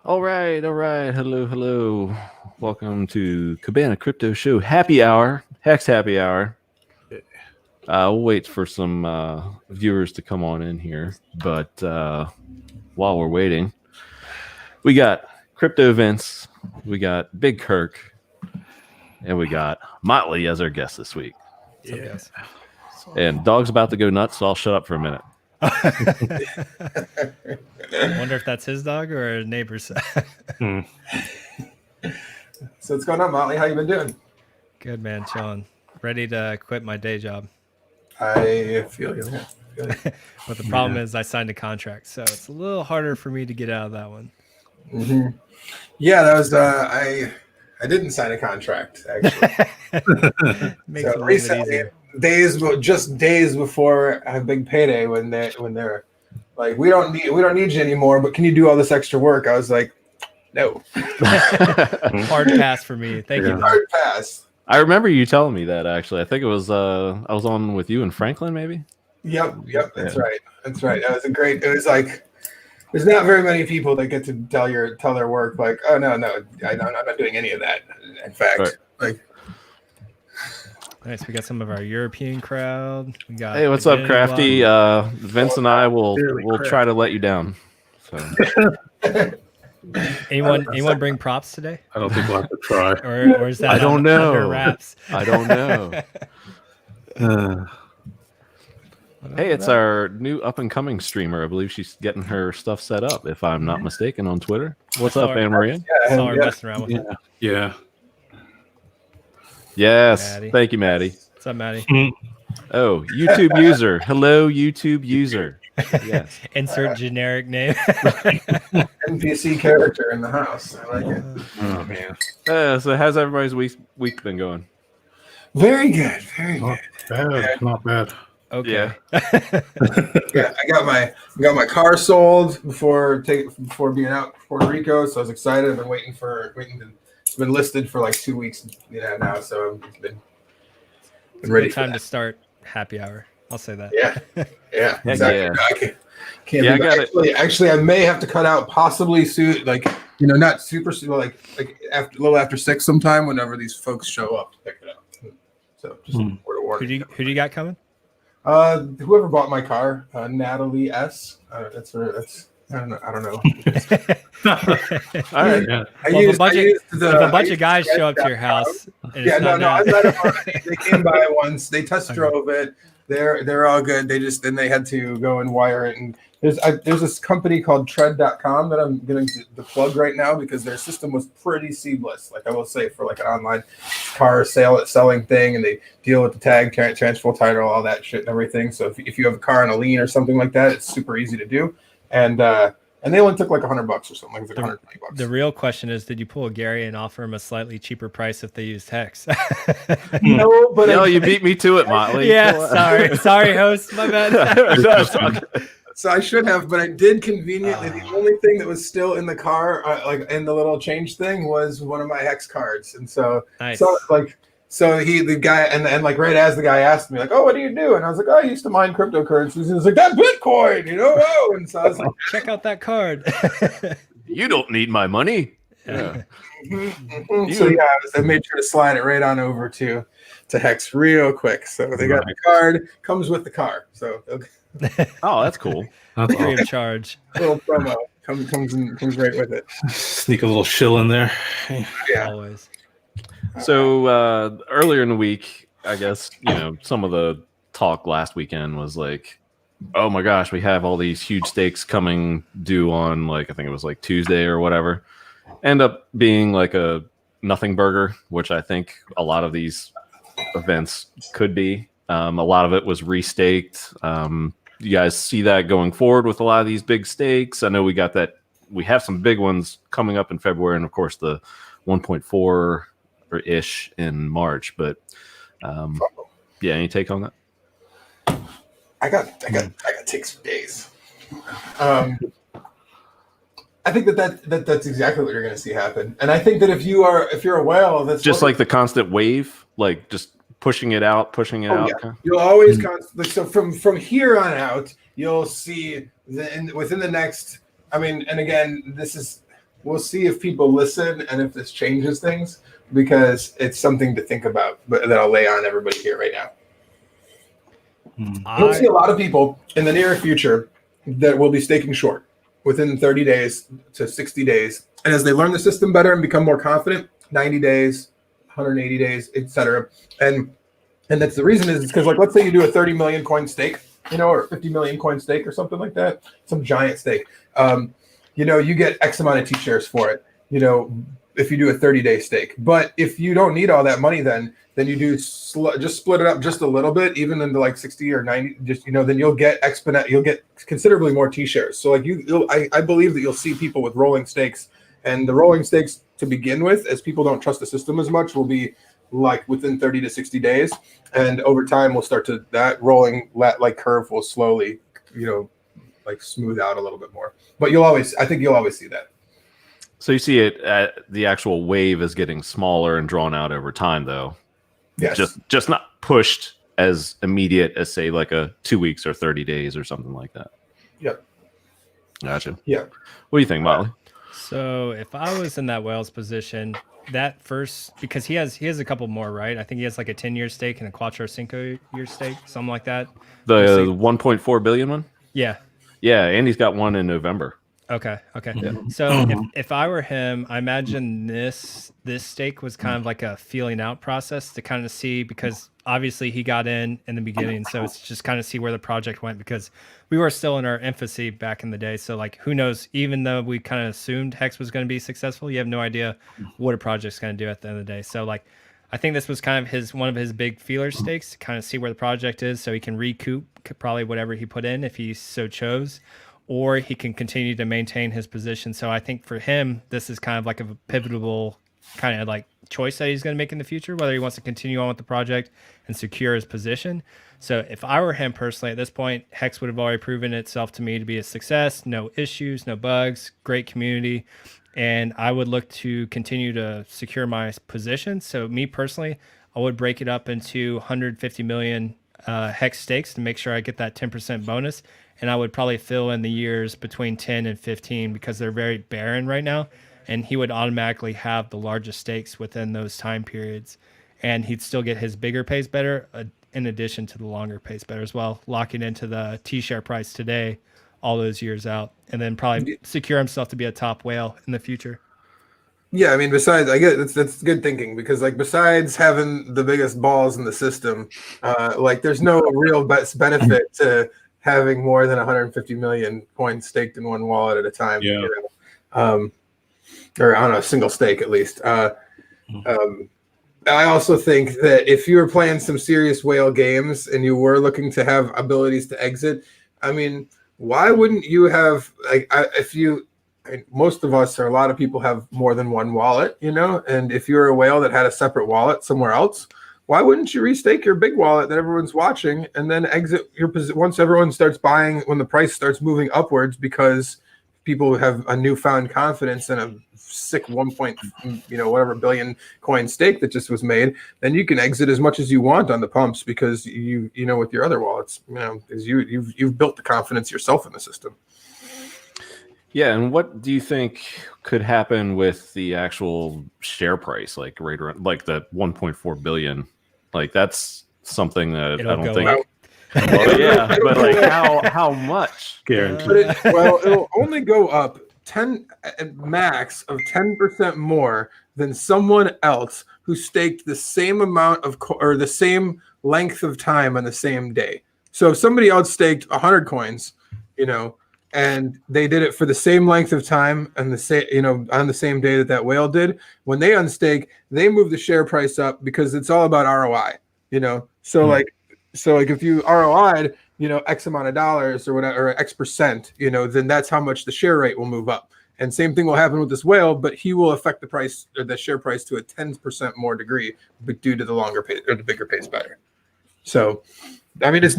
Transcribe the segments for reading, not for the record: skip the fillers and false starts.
All right. Hello. Welcome to Cabana Crypto Show Happy Hour, Hex Happy Hour. We'll wait for some viewers to come on in here, but while we're waiting, we got crypto events, we got Big Kirk, and we got Motley as our guest this week. Yeah. And dog's about to go nuts, so I'll shut up for a minute. I wonder if that's his dog or a neighbor's. So what's going on, Motley? How you been doing? Good, man. Chilling. Ready to quit my day job. I feel you. But the problem is I signed a contract, so it's a little harder for me to get out of that one. Mm-hmm. Yeah, that was I didn't sign a contract actually. Makes So recently, just days before a big payday, when they're like, we don't need you anymore, but can you do all this extra work? I was like, no. Hard pass for me. Thank you. Hard pass. I remember you telling me that, actually. I think it was I was on with you and Franklin, maybe. Yep. That's right. It was like, there's not very many people that get to tell their work like, oh no, I'm not doing any of that. In fact, Nice. We got some of our European crowd. We got. Hey, what's up, Crafty? Vince and I will try to let you down. So. Anyone bring props today? I don't think we'll have to try. Or is that I don't know. under wraps? I don't know. Hey, it's our new up-and-coming streamer. I believe she's getting her stuff set up, if I'm not mistaken, on Twitter. What's up, Anne Marie? I saw her messing around with it. Yeah. Yes. Maddie. Thank you, Maddie. What's up, Maddie? Oh, YouTube user. Hello, YouTube user. Yes. Insert generic name. NPC character in the house. I like it. Oh man. So how's everybody's week been going? Very good. Very good. Not bad. Okay. Yeah. Yeah, I got my car sold before being out to Puerto Rico, so I was excited. I've been waiting to. It's been listed for like 2 weeks, now. So it's been ready. Good time to start happy hour. I'll say that. Yeah, exactly. Yeah. I can't. I got it. Actually, I may have to cut out possibly soon, not super soon, like a little after 6 sometime, whenever these folks show up to pick it up. So just word of warning. Who do you got coming? Whoever bought my car, Natalie S. I don't know. All right. Yeah. If a bunch of guys show up to your house, and I let them. They came by once. They test drove it. They're all good. Then they had to go and wire it. And there's this company called Tread.com that I'm getting the plug right now because their system was pretty seamless. Like I will say, for like an online car selling thing, and they deal with the tag, transfer title, all that shit and everything. So if you have a car on a lien or something like that, it's super easy to do. And they only took like $100 or something. Like $120. The real question is, did you pull a Gary and offer him a slightly cheaper price if they used Hex? No, but you beat me to it, Motley. Yeah, sorry, host. My bad. So I should have, but I did conveniently. The only thing that was still in the car, in the little change thing, was one of my Hex cards, and so nice. The guy, and like right as the guy asked me, like, oh, what do you do? And I was like, oh, I used to mine cryptocurrencies. And he was like, that Bitcoin, Oh, and so I was like, check out that card. You don't need my money. Yeah. So I made sure to slide it right on over to Hex real quick. So they got the card, comes with the car. So oh, that's cool. That's free of charge. Little promo comes right with it. Sneak a little shill in there. Yeah, always. So earlier in the week, I guess, some of the talk last weekend was like, oh my gosh, we have all these huge stakes coming due on, like, I think it was like Tuesday or whatever. End up being like a nothing burger, which I think a lot of these events could be. A lot of it was restaked. You guys see that going forward with a lot of these big stakes? I know we have some big ones coming up in February, and of course the 1.4 or ish in March. But any take on that? I got to take some days. I think that's exactly what you're going to see happen, and I think that if you're a whale, that's just like the constant wave, like just pushing it out. Yeah. You'll always so from here on out, you'll see within the next. I mean, and again, this is we'll see if people listen and if this changes things, because it's something to think about, but that I'll lay on everybody here right now. You'll see a lot of people in the near future that will be staking short within 30 days to 60 days. And as they learn the system better and become more confident, 90 days, 180 days, etc. And that's the reason is because, like, let's say you do a 30 million coin stake, or 50 million coin stake or something like that, some giant stake. You get X amount of T-shares for it, if you do a 30-day stake. But if you don't need all that money, then you do just split it up just a little bit, even into like 60 or 90, then you'll get you'll get considerably more T-shares. So like I believe that you'll see people with rolling stakes, and the rolling stakes to begin with, as people don't trust the system as much, will be like within 30 to 60 days. And over time, we'll start to, that rolling like curve will slowly, like smooth out a little bit more. But I think you'll always see that. So you see it, the actual wave is getting smaller and drawn out over time, though. Yes. Just not pushed as immediate as, say, like a 2 weeks or 30 days or something like that. Yep. Gotcha. Yeah. What do you think, Motley? So if I was in that whale's position, that first, because he has a couple more, right? I think he has like a 10-year stake and a Quattro Cinco year stake, something like that. The 1.4 billion one? Yeah. Yeah, and he's got one in November. Okay. Yeah. So if I were him, I imagine this stake was kind of like a feeling out process to kind of see, because obviously he got in the beginning, so it's just kind of see where the project went, because we were still in our infancy back in the day. So like, who knows? Even though we kind of assumed Hex was going to be successful, you have no idea what a project's going to do at the end of the day. So like, I think this was kind of one of his big feeler stakes to kind of see where the project is, so he can recoup probably whatever he put in if he so chose, or he can continue to maintain his position. So I think for him, this is kind of like a pivotal kind of like choice that he's going to make in the future, whether he wants to continue on with the project and secure his position. So if I were him personally at this point, Hex would have already proven itself to me to be a success, no issues, no bugs, great community. And I would look to continue to secure my position. So me personally, I would break it up into 150 million Hex stakes to make sure I get that 10% bonus. And I would probably fill in the years between 10 and 15 because they're very barren right now. And he would automatically have the largest stakes within those time periods. And he'd still get his bigger pays better in addition to the longer pays better as well, locking into the T-share price today all those years out, and then probably secure himself to be a top whale in the future. Yeah, I mean, besides, I get that's good thinking, because like besides having the biggest balls in the system, like there's no real benefit to having more than 150 million coins staked in one wallet at a time. Yeah. Or on a single stake at least. I also think that if you were playing some serious whale games and you were looking to have abilities to exit, I mean, why wouldn't you have, like, most of us, or a lot of people, have more than one wallet, and if you're a whale that had a separate wallet somewhere else, why wouldn't you restake your big wallet that everyone's watching and then exit your position once everyone starts buying, when the price starts moving upwards, because people have a newfound confidence in a sick whatever billion coin stake that just was made, then you can exit as much as you want on the pumps, because with your other wallets, is you've built the confidence yourself in the system. Yeah, and what do you think could happen with the actual share price, like right around, like that 1.4 billion? Like that's something that I don't think. Well, yeah, but like how much? Guaranteed. It'll only go up 10 max of 10% more than someone else who staked the same amount of or the same length of time on the same day. So if somebody else staked 100 coins, and they did it for the same length of time and on the same day that whale did, when they unstake, they move the share price up, because it's all about ROI. So like if you ROI'd, X amount of dollars or whatever, or X percent, then that's how much the share rate will move up. And same thing will happen with this whale, but he will affect the price, or the share price, to a 10% more degree, but due to the longer pay or the bigger pays better. So, I mean, it's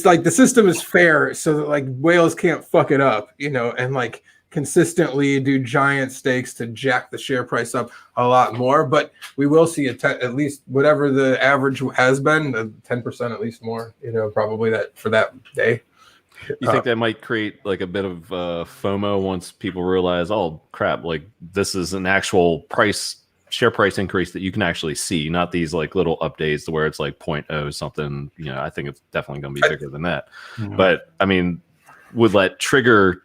like the system is fair, so that like whales can't fuck it up, and like consistently do giant stakes to jack the share price up a lot more. But we will see at least whatever the average has been, 10% at least more, probably that for that day. You think that might create like a bit of FOMO once people realize, oh crap, like this is an actual share price increase that you can actually see, not these like little updates to where it's like 0.0 something. I think it's definitely going to be bigger than that. But I mean, would that trigger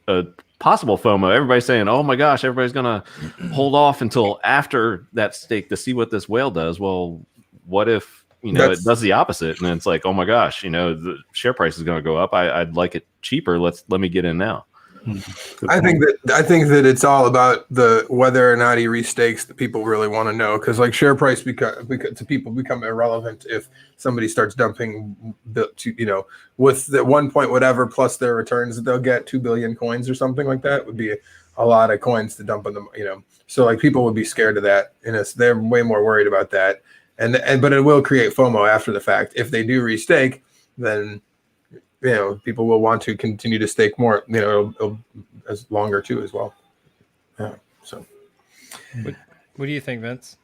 a possible FOMO? Everybody's saying, oh my gosh, everybody's going to hold off until after that stake to see what this whale does. Well, what if it does the opposite, and it's like, oh my gosh, the share price is going to go up. I'd like it cheaper. Let me get in now. I think that it's all about the whether or not he restakes that people really want to know, because like share price to people become irrelevant if somebody starts dumping with the 1 point whatever plus their returns that they'll get 2 billion coins or something like that would be a lot of coins to dump on them. So like people would be scared of that, and they're way more worried about that. But it will create FOMO after the fact. If they do restake, then people will want to continue to stake more. It'll as longer too as well. Yeah. So, what do you think, Vince?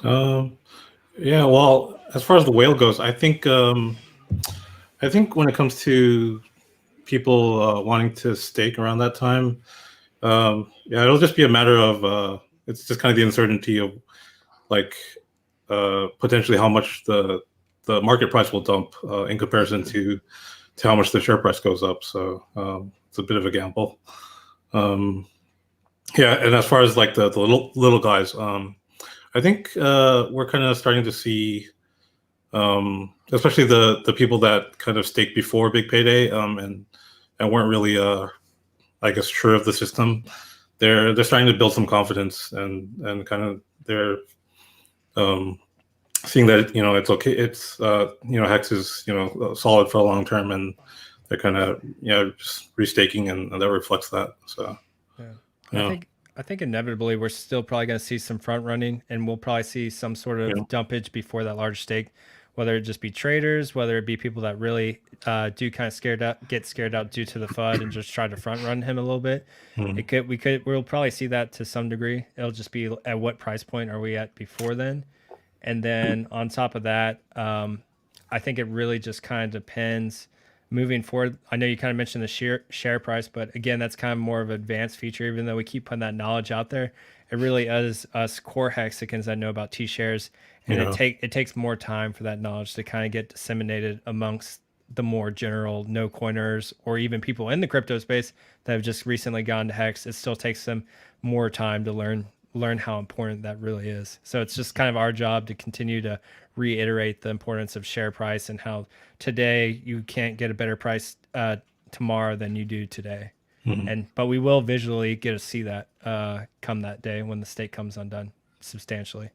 Yeah. Well, as far as the whale goes, I think when it comes to people wanting to stake around that time, it'll just be a matter of it's just kind of the uncertainty of like. Potentially how much the market price will dump in comparison to how much the share price goes up. So it's a bit of a gamble. And as far as like the little guys, I think we're kind of starting to see, especially the people that kind of staked before big payday and weren't really, I guess, sure of the system. They're starting to build some confidence and kind of they're seeing that it's okay, it's Hex is solid for a long term, and they're kind of just restaking, and that reflects that. So I think inevitably we're still probably going to see some front running, and we'll probably see some sort of dumpage before that large stake, whether it just be traders, whether it be people that really do kind of get scared out due to the FUD and just try to front run him a little bit. We'll probably see that to some degree. It'll just be at what price point are we at before then. And then on top of that, I think it really just kind of depends moving forward. I know you kind of mentioned the share price, but again, that's kind of more of an advanced feature, even though we keep putting that knowledge out there. It really is us core Hexicans that know about T-shares, and it takes more time for that knowledge to kind of get disseminated amongst the more general no coiners or even people in the crypto space that have just recently gone to Hex. It still takes them more time to learn how important that really is. So it's just kind of our job to continue to reiterate the importance of share price and how today you can't get a better price tomorrow than you do today. But we will visually get to see that come that day when the stake comes undone substantially.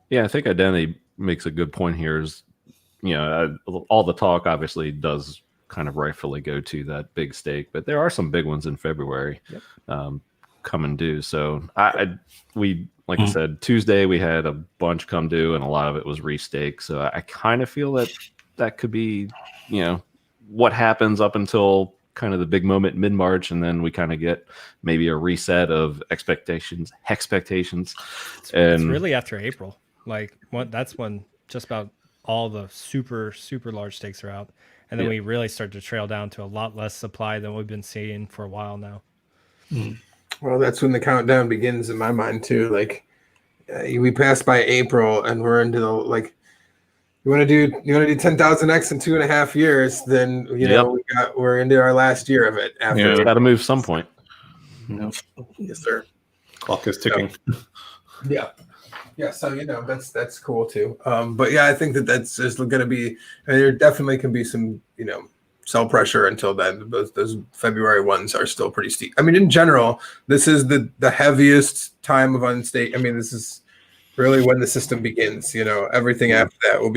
Yeah, I think Identity makes a good point here. Is all the talk obviously does kind of rightfully go to that big stake, but there are some big ones in February. Come and due. So we like I said, Tuesday we had a bunch come due, and a lot of it was restake. So I kind of feel that could be what happens up until kind of the big moment mid-March, and then we kind of get maybe a reset of expectations. It's really after April. That's when just about all the super large stakes are out, and then we really start to trail down to a lot less supply than we've been seeing for a while now. Well, that's when the countdown begins in my mind too. Like we passed by April, and we're into the you want to do 10,000x in 2.5 years, then we're into our last year of it. After got to move some point. Yes, sir. Clock is ticking. Yeah. So that's cool too. But yeah, I think that's just going to be. There definitely can be some sell pressure until then. Those February ones are still pretty steep. I mean, in general, this is the heaviest time of unstake. I mean, this is really when the system begins. Everything after that will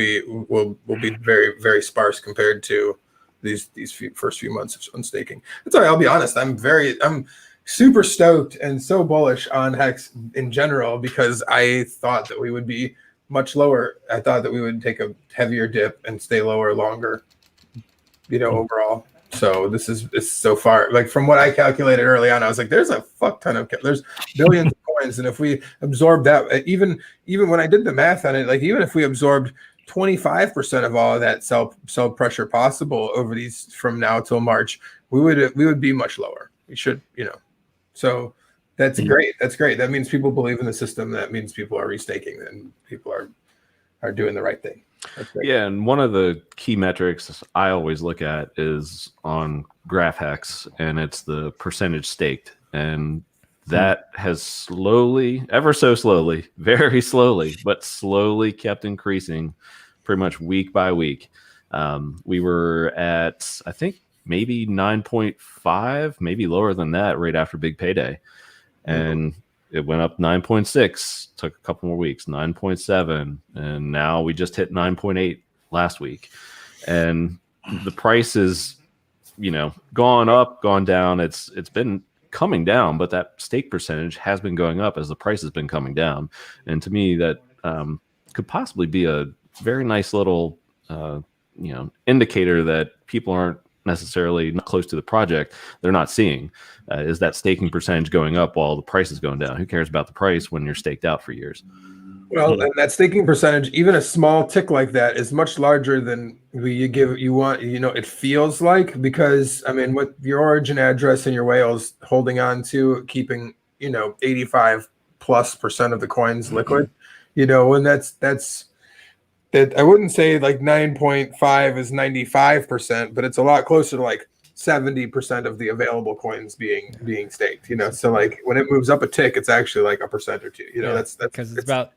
be very, very sparse compared to these first few months of unstaking. That's why I'll be honest. I'm super stoked and so bullish on Hex in general, because I thought that we would be much lower. I thought that we would take a heavier dip and stay lower longer. Overall. So it's so far, like from what I calculated early on, I was like, there's a fuck ton there's billions of coins. And if we absorb that, even when I did the math on it, like even if we absorbed 25% of all of that sell pressure possible over these from now till March, we would be much lower. We should, so that's great. That's great. That means people believe in the system. That means people are restaking and people are doing the right thing. Yeah, and one of the key metrics I always look at is on Graph HEX, and it's the percentage staked. And that has slowly, ever so slowly, very slowly, but slowly kept increasing pretty much week by week. We were at, I think, maybe 9.5, maybe lower than that right after Big Payday. And it went up 9.6, took a couple more weeks, 9.7, and now we just hit 9.8 last week. And the price is, gone up, gone down. It's been coming down, but that stake percentage has been going up as the price has been coming down. And to me, that could possibly be a very nice little, indicator that people aren't necessarily not close to the project. They're not seeing is that staking percentage going up while the price is going down. Who cares about the price when you're staked out for years? Well, and that staking percentage, even a small tick like that, is much larger than it feels like, because with your origin address and your whales holding on to keeping 85+% of the coins liquid, when that's that, I wouldn't say like 9.5 is 95%, but it's a lot closer to like 70% of the available coins being staked. So like when it moves up a tick, it's actually like a percent or two. That's because it's about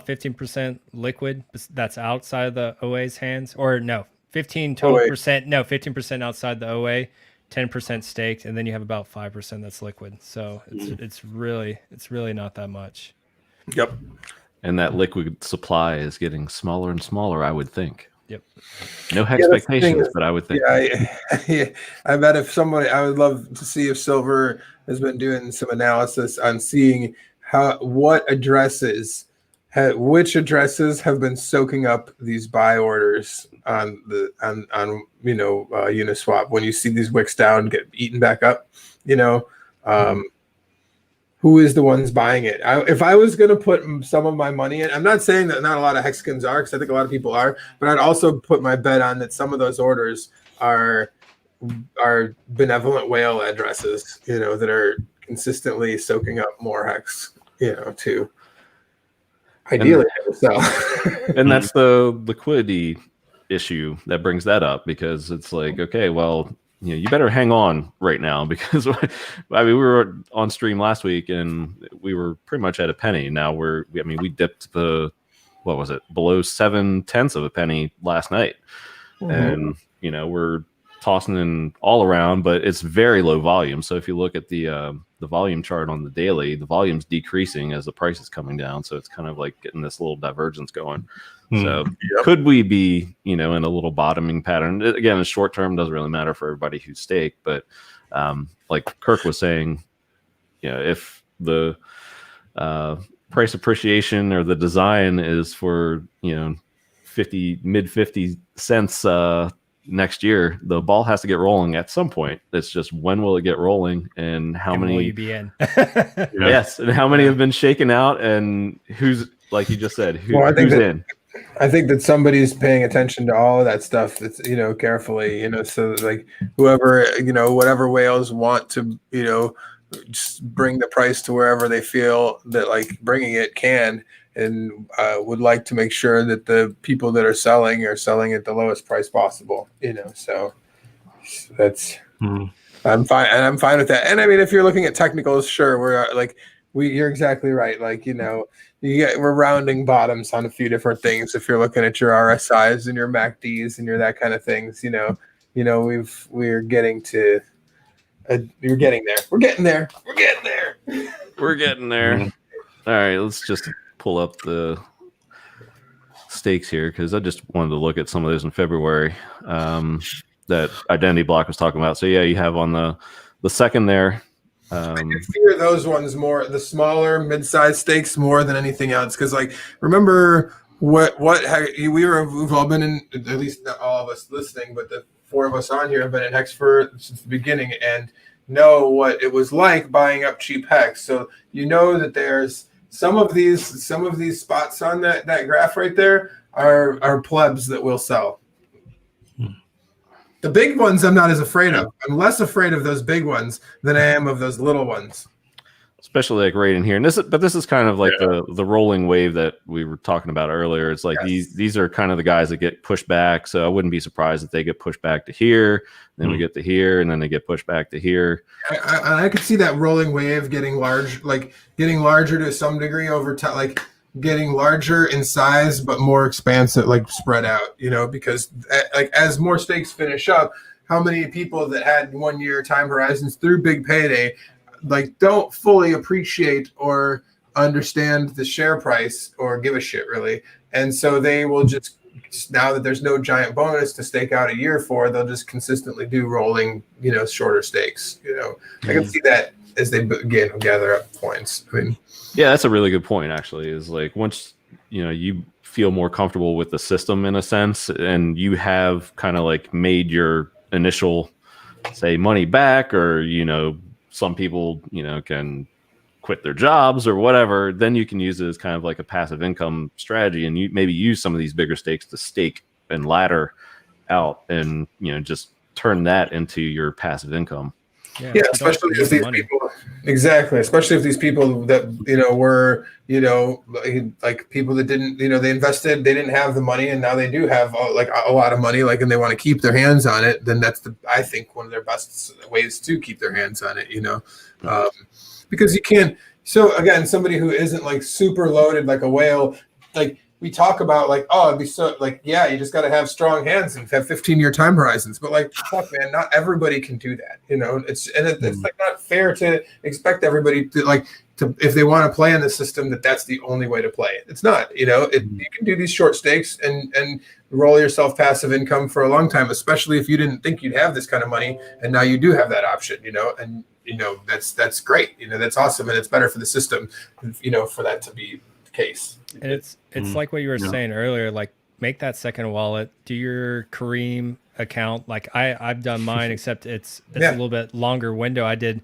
15% liquid that's outside of the OA's hands, or no, 15% outside the OA, 10% staked, and then you have about 5% that's liquid. So it's really not that much. Yep. And that liquid supply is getting smaller and smaller, I would think. Yep. No expectations, but I would think. Yeah, I bet I would love to see if Silver has been doing some analysis on seeing which addresses have been soaking up these buy orders on Uniswap. When you see these wicks down get eaten back up, who is the ones buying it? If I was going to put some of my money in, I'm not saying that not a lot of Hexicans are, because I think a lot of people are, but I'd also put my bet on that some of those orders are benevolent whale addresses, that are consistently soaking up more Hex, to ideally sell. And that's the liquidity issue that brings that up, because it's like, okay, well, you better hang on right now, because we were on stream last week and we were pretty much at a penny. Now we dipped below 0.7 of a penny last night. And we're tossing in all around, but it's very low volume. So if you look at the volume chart on the daily, the volume's decreasing as the price is coming down. So it's kind of like getting this little divergence going. So could we be, in a little bottoming pattern? Again, in short term, doesn't really matter for everybody who's staked. But like Kirk was saying, if the price appreciation or the design is for, mid 50 cents next year, the ball has to get rolling at some point. It's just, when will it get rolling, and how many will you be in? Yes, and how many have been shaken out, and who's, like you just said, who's in? I think that somebody's paying attention to all of that stuff. That's carefully. So like whoever whatever whales want to just bring the price to wherever they feel that like bringing it can, and would like to make sure that the people that are selling at the lowest price possible. So that's I'm fine, and I'm fine with that. And I mean, if you're looking at technicals, sure, you're exactly right. Like we're rounding bottoms on a few different things. If you're looking at your RSIs and your MACDs and your that kind of things, we're getting to. You're getting there. We're getting there. We're getting there. We're getting there. All right, let's just pull up the stakes here, because I just wanted to look at some of those in February that Identity Block was talking about. So yeah, you have on the second there. I can fear those ones more, the smaller mid-sized stakes, more than anything else. Because remember we've all been in, at least not all of us listening, but the four of us on here have been in Hex since the beginning and know what it was like buying up cheap Hex. So that there's some of these spots on that graph right there are plebs that will sell. The big ones I'm not as afraid of. I'm less afraid of those big ones than I am of those little ones. Especially like right in here. And this is kind of like the rolling wave that we were talking about earlier. It's like these are kind of the guys that get pushed back. So I wouldn't be surprised if they get pushed back to here, then we get to here, and then they get pushed back to here. I could see that rolling wave getting larger to some degree over time, like getting larger in size but more expansive, like spread out, because like as more stakes finish up, how many people that had 1 year time horizons through big payday like don't fully appreciate or understand the share price or give a shit really, and so they will just, now that there's no giant bonus to stake out a year for, they'll just consistently do rolling shorter stakes. I can see that as they begin to gather up points. I mean, yeah, that's a really good point actually, is like once you feel more comfortable with the system in a sense, and you have kind of like made your initial say money back, or some people, can quit their jobs or whatever, then you can use it as kind of like a passive income strategy, and you maybe use some of these bigger stakes to stake and ladder out, and just turn that into your passive income. Yeah, especially if these people, especially if these people that were like people that didn't they invested, they didn't have the money, and now they do have like a lot of money, like, and they want to keep their hands on it, then that's I think one of their best ways to keep their hands on it, because you can't. So again, somebody who isn't like super loaded like a whale, like we talk about, like, oh, it'd be so like, yeah, you just got to have strong hands and have 15-year time horizons. But like, fuck, man, not everybody can do that. It's like not fair to expect everybody to if they want to play in the system, that's the only way to play it. It's not. You can do these short stakes and roll yourself passive income for a long time, especially if you didn't think you'd have this kind of money, and now you do have that option. And that's great. That's awesome, and it's better for the system. For that to be the case. And it's like what you were saying earlier, like make that second wallet, do your Kareem account. Like I've done mine, except it's a little bit longer window. I did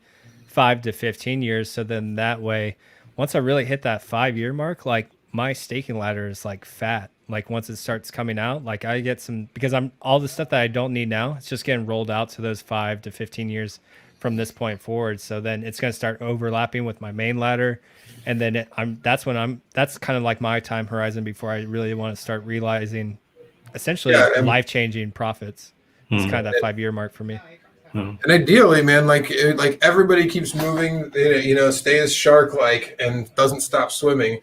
5 to 15 years. So then that way, once I really hit that 5-year mark, like my staking ladder is like fat. Like once it starts coming out, like I get some, because I'm all the stuff that I don't need now, it's just getting rolled out to those 5 to 15 years from this point forward. So then it's going to start overlapping with my main ladder. And then that's kind of like my time horizon before I really want to start realizing essentially life-changing profits. It's kind of that 5-year mark for me. And ideally, man, like everybody keeps moving, stays shark-like and doesn't stop swimming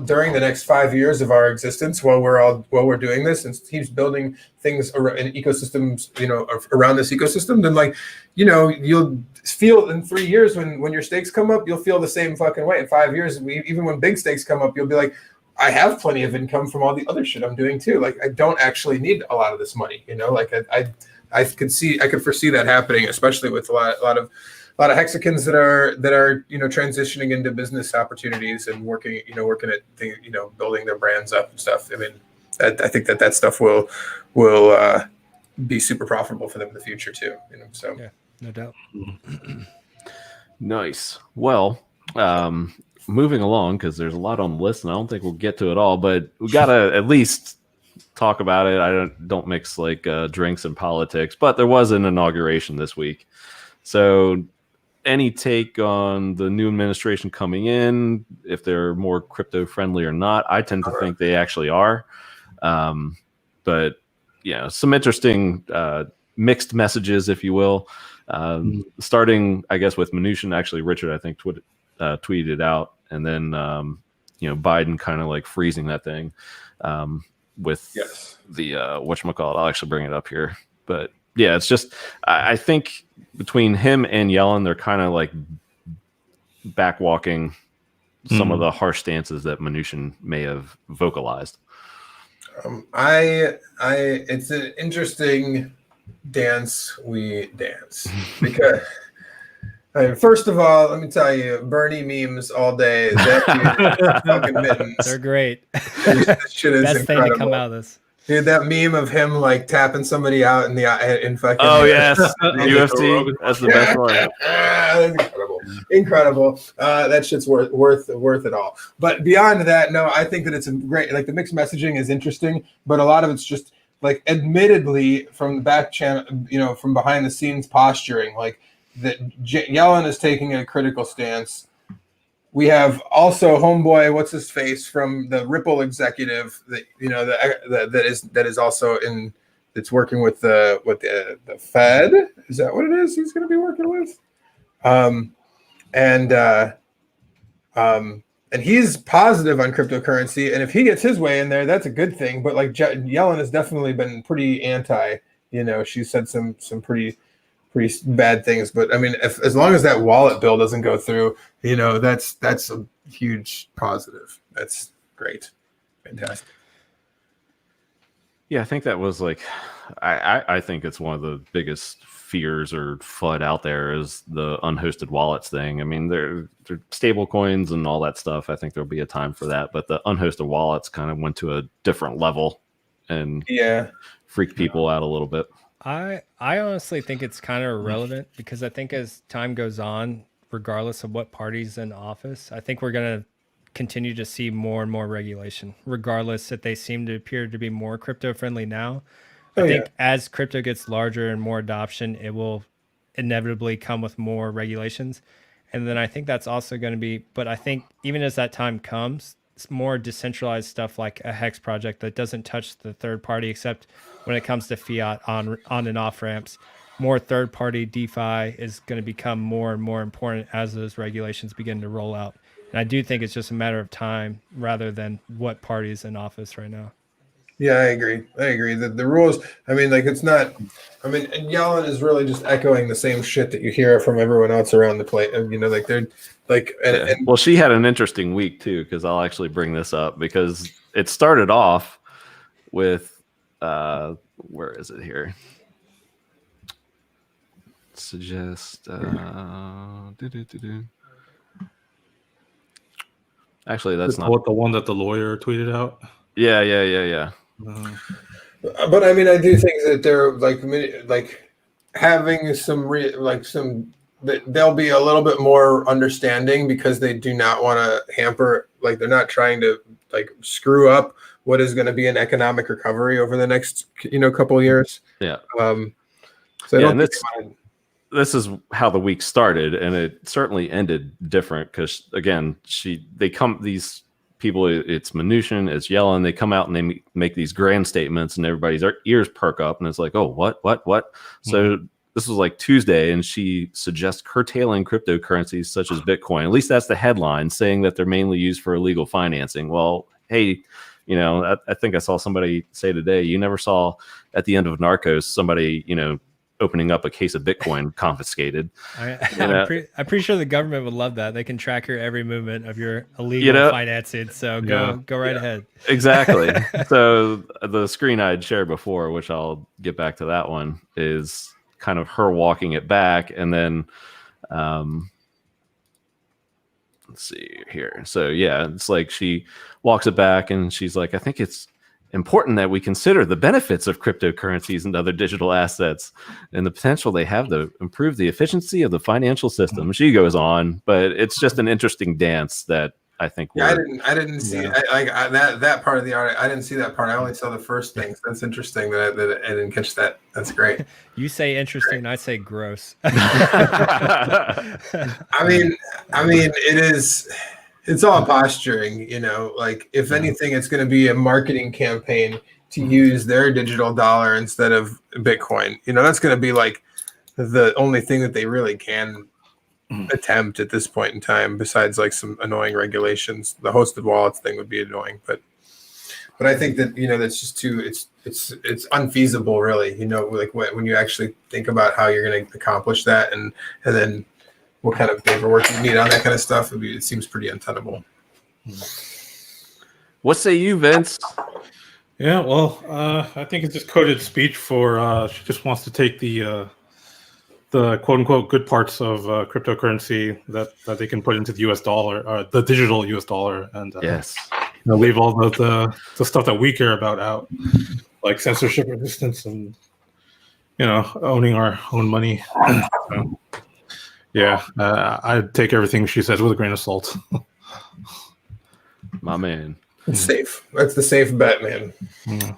during the next 5 years of our existence while we're doing this, and keeps building things in ecosystems, around this ecosystem. Then you'll feel in 3 years when your stakes come up, you'll feel the same fucking way. In 5 years, even when big stakes come up, you'll be like, I have plenty of income from all the other shit I'm doing too. Like I don't actually need a lot of this money, I could foresee that happening, especially with a lot of Hexicans that are transitioning into business opportunities and working at building their brands up and stuff. I mean, I think that stuff will be super profitable for them in the future too. So yeah, no doubt. Nice. Well, moving along, because there's a lot on the list, and I don't think we'll get to it all, but we gotta at least talk about it. I don't mix like drinks and politics, but there was an inauguration this week. So any take on the new administration coming in, if they're more crypto friendly or not? I tend to think they actually are. But some interesting mixed messages, if you will. Starting, I guess, with Mnuchin. Actually, Richard, I think, tweeted it out, and then Biden kind of like freezing that thing. With the whatchamacallit. I'll actually bring it up here. But yeah, it's just, I think between him and Yellen, they're kind of like backwalking some of the harsh stances that Mnuchin may have vocalized. It's an interesting dance we dance because first of all, let me tell you, Bernie memes all day. Fucking mittens. They're great. This shit is best incredible. thing to come out of this. Dude, that meme of him like tapping somebody out in the in fucking. Oh yes, UFC. That's the best one. That's incredible, incredible. That shit's worth it all. But beyond that, no, I think that it's a great. Like the mixed messaging is interesting, but a lot of it's just like, admittedly, from the back channel, from behind the scenes posturing, like that Yellen is taking a critical stance. We have also homeboy, what's his face, from the Ripple executive that that is also that's working with the Fed. Is that what it is? He's going to be working with, and he's positive on cryptocurrency. And if he gets his way in there, that's a good thing. But like Yellen has definitely been pretty anti. She said some pretty bad things, but I mean, as long as that wallet bill doesn't go through, that's a huge positive. That's great, fantastic. Yeah, I think that was like, I think it's one of the biggest fears or FUD out there is the unhosted wallets thing. I mean, they're stable coins and all that stuff. I think there'll be a time for that, but the unhosted wallets kind of went to a different level and freaked people out a little bit. I honestly think it's kind of irrelevant because I think as time goes on, regardless of what party's in office, I think we're going to continue to see more and more regulation, regardless that they seem to appear to be more crypto friendly now. I think as crypto gets larger and more adoption, it will inevitably come with more regulations. And then I think that's also going to be, but I think even as that time comes, it's more decentralized stuff like a HEX project that doesn't touch the third party, except when it comes to fiat on and off ramps. More third party DeFi is going to become more and more important as those regulations begin to roll out. And I do think it's just a matter of time rather than what party is in office right now. Yeah, I agree. The rules, I mean, like it's not, I mean, Yellen is really just echoing the same shit that you hear from everyone else around the place. Like they're like, well, she had an interesting week too, because I'll actually bring this up because it started off with, where is it here? Actually, that's not the one that the lawyer tweeted out. Yeah. But I mean, I do think that they're like having they'll be a little bit more understanding because they do not want to hamper, like they're not trying to like screw up what is going to be an economic recovery over the next couple of years. Yeah. So and this is how the week started, and it certainly ended different because again, these people, it's Mnuchin, it's Yellen, they come out and they make these grand statements and everybody's ears perk up and it's like, oh, what? So this was like Tuesday, and she suggests curtailing cryptocurrencies such as Bitcoin. At least that's the headline, saying that they're mainly used for illegal financing. Well, hey, I think I saw somebody say today, you never saw at the end of Narcos somebody, opening up a case of Bitcoin confiscated. I'm pretty sure the government would love that. They can track your every movement of your illegal financing. So go right ahead. Exactly. So the screen I had shared before, which I'll get back to that one, is kind of her walking it back. And then let's see here. So it's like she walks it back and she's like, I think it's important that we consider the benefits of cryptocurrencies and other digital assets and the potential they have to improve the efficiency of the financial system. She goes on, but it's just an interesting dance that I think. I didn't see that part of the art. I didn't see that part. I only saw the first thing. So that's interesting that I didn't catch that. That's great. You say interesting, I say gross. I mean, it is. It's all posturing, like if anything, it's going to be a marketing campaign to use their digital dollar instead of Bitcoin. That's going to be like the only thing that they really can attempt at this point in time, besides like some annoying regulations. The hosted wallets thing would be annoying, but I think that, that's just it's unfeasible really, like when you actually think about how you're going to accomplish that and then what kind of paperwork you need on that kind of stuff, it seems pretty untenable. What say you, Vince? Yeah, well, I think it's just coded speech for she just wants to take the quote unquote good parts of cryptocurrency that they can put into the US dollar, the digital US dollar, and leave all the stuff that we care about out. like censorship resistance and owning our own money. So, yeah, I take everything she says with a grain of salt. My man. It's safe. That's the safe bet, man. Yeah.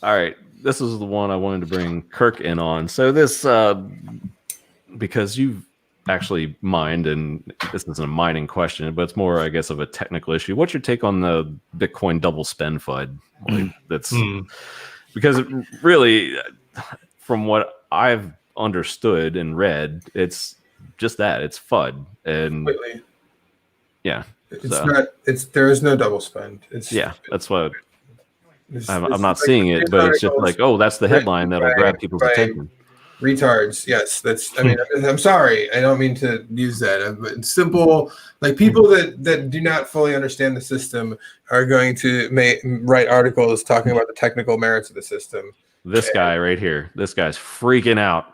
All right, this is the one I wanted to bring Kirk in on. So this, because you've actually mined, and this isn't a mining question, but it's more, I guess, of a technical issue. What's your take on the Bitcoin double spend FUD? Like, that's because it really, from what I've understood and read, it's just that it's FUD, and Completely. yeah, it's not. There is no double spend. It's that's what I'm not like seeing it, but it's just like, oh, that's the headline that'll grab people's attention. Retards, yes. That's. I mean, I'm sorry. I don't mean to use that. But it's simple, like people that do not fully understand the system are going to write articles talking about the technical merits of the system. This guy right here, this guy's freaking out.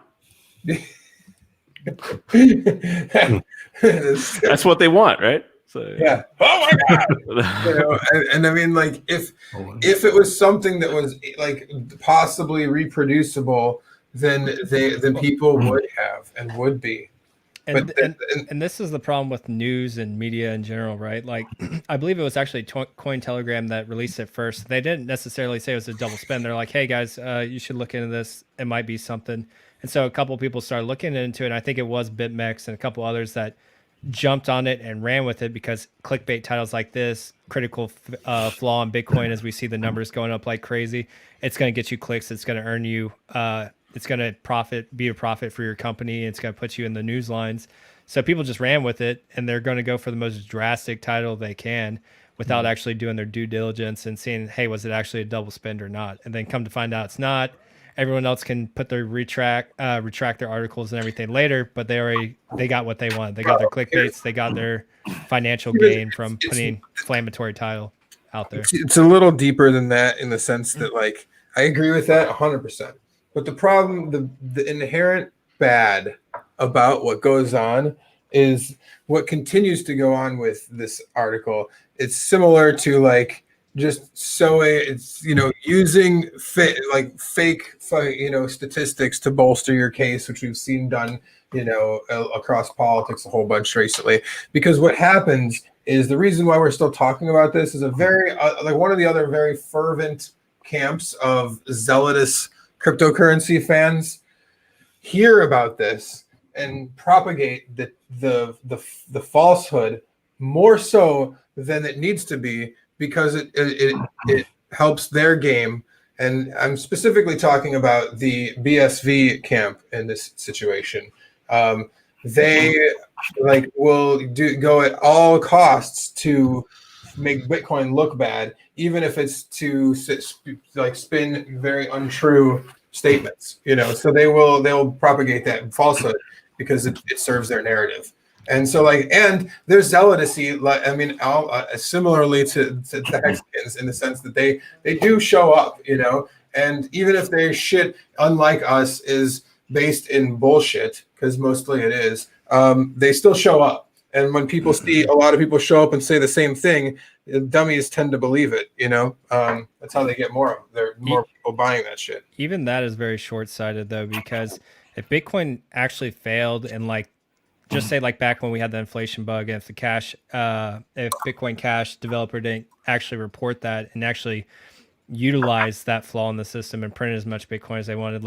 That's what they want, right? So yeah. Oh my god. And I mean, like, if it was something that was like possibly reproducible, then people would have and would be. And this is the problem with news and media in general, right? Like, I believe it was actually Cointelegraph that released it first. They didn't necessarily say it was a double spend. They're like, hey guys, you should look into this. It might be something. And so a couple of people started looking into it. And I think it was BitMEX and a couple others that jumped on it and ran with it because clickbait titles like this, critical flaw in Bitcoin, as we see the numbers going up like crazy, it's going to get you clicks. It's going to earn you. It's going to be a profit for your company. It's going to put you in the news lines. So people just ran with it, and they're going to go for the most drastic title they can without actually doing their due diligence and seeing, hey, was it actually a double spend or not? And then come to find out it's not. Everyone else can put their retract their articles and everything later, but they got what they want. They got their clickbaits. They got their financial gain from putting inflammatory title out there. It's a little deeper than that in the sense that, like, I agree with that 100%. But the problem, the inherent bad about what goes on is what continues to go on with this article. It's similar to like just it's using fake statistics to bolster your case, which we've seen done across politics a whole bunch recently. Because what happens is the reason why we're still talking about this is a very one of the other very fervent camps of zealotous cryptocurrency fans hear about this and propagate the falsehood more so than it needs to be, because it helps their game. And I'm specifically talking about the BSV camp in this situation. They will go at all costs to make Bitcoin look bad, even if it's to spin very untrue statements. So they'll propagate that falsehood because it serves their narrative. And so and there's zealousy, similarly to the Hexicans, in the sense that they do show up, and even if their shit, unlike us, is based in bullshit, because mostly it is, they still show up. And when people see a lot of people show up and say the same thing, dummies tend to believe it. That's how they get more people buying that shit. Even that is very short-sighted, though, because if Bitcoin actually failed and just say back when we had the inflation bug, and if if Bitcoin Cash developer didn't actually report that and actually utilize that flaw in the system and print as much Bitcoin as they wanted,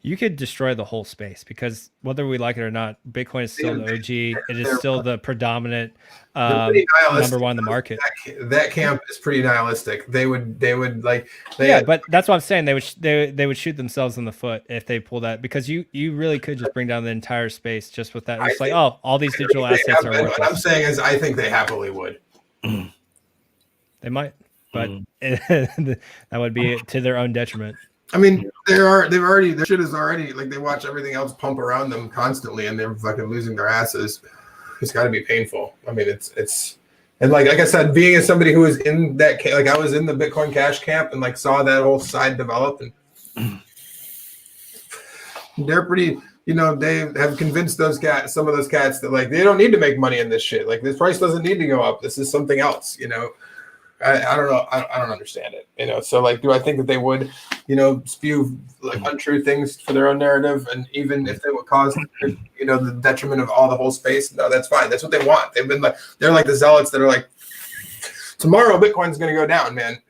you could destroy the whole space, because whether we like it or not, Bitcoin is still the OG. It is still the predominant number one in the market. That camp is pretty nihilistic. They would but that's what I'm saying. They would shoot themselves in the foot if they pull that, because you really could just bring down the entire space just with that. It's all these digital assets are worthless. What I'm saying is, I think they happily would. They might, but that would be to their own detriment. I mean, their shit is already they watch everything else pump around them constantly, and they're fucking losing their asses. It's got to be painful. I mean, it's and like I said, being as somebody who was in that I was in the Bitcoin Cash camp and saw that whole side develop, and they're pretty. They have convinced some of those cats that they don't need to make money in this shit. This price doesn't need to go up. This is something else. I don't know. I don't understand it. So like, do I think that they would, spew like untrue things for their own narrative, and even if they would cause, the detriment of the whole space? No, that's fine. That's what they want. They're like the zealots that are like, tomorrow Bitcoin's going to go down, man.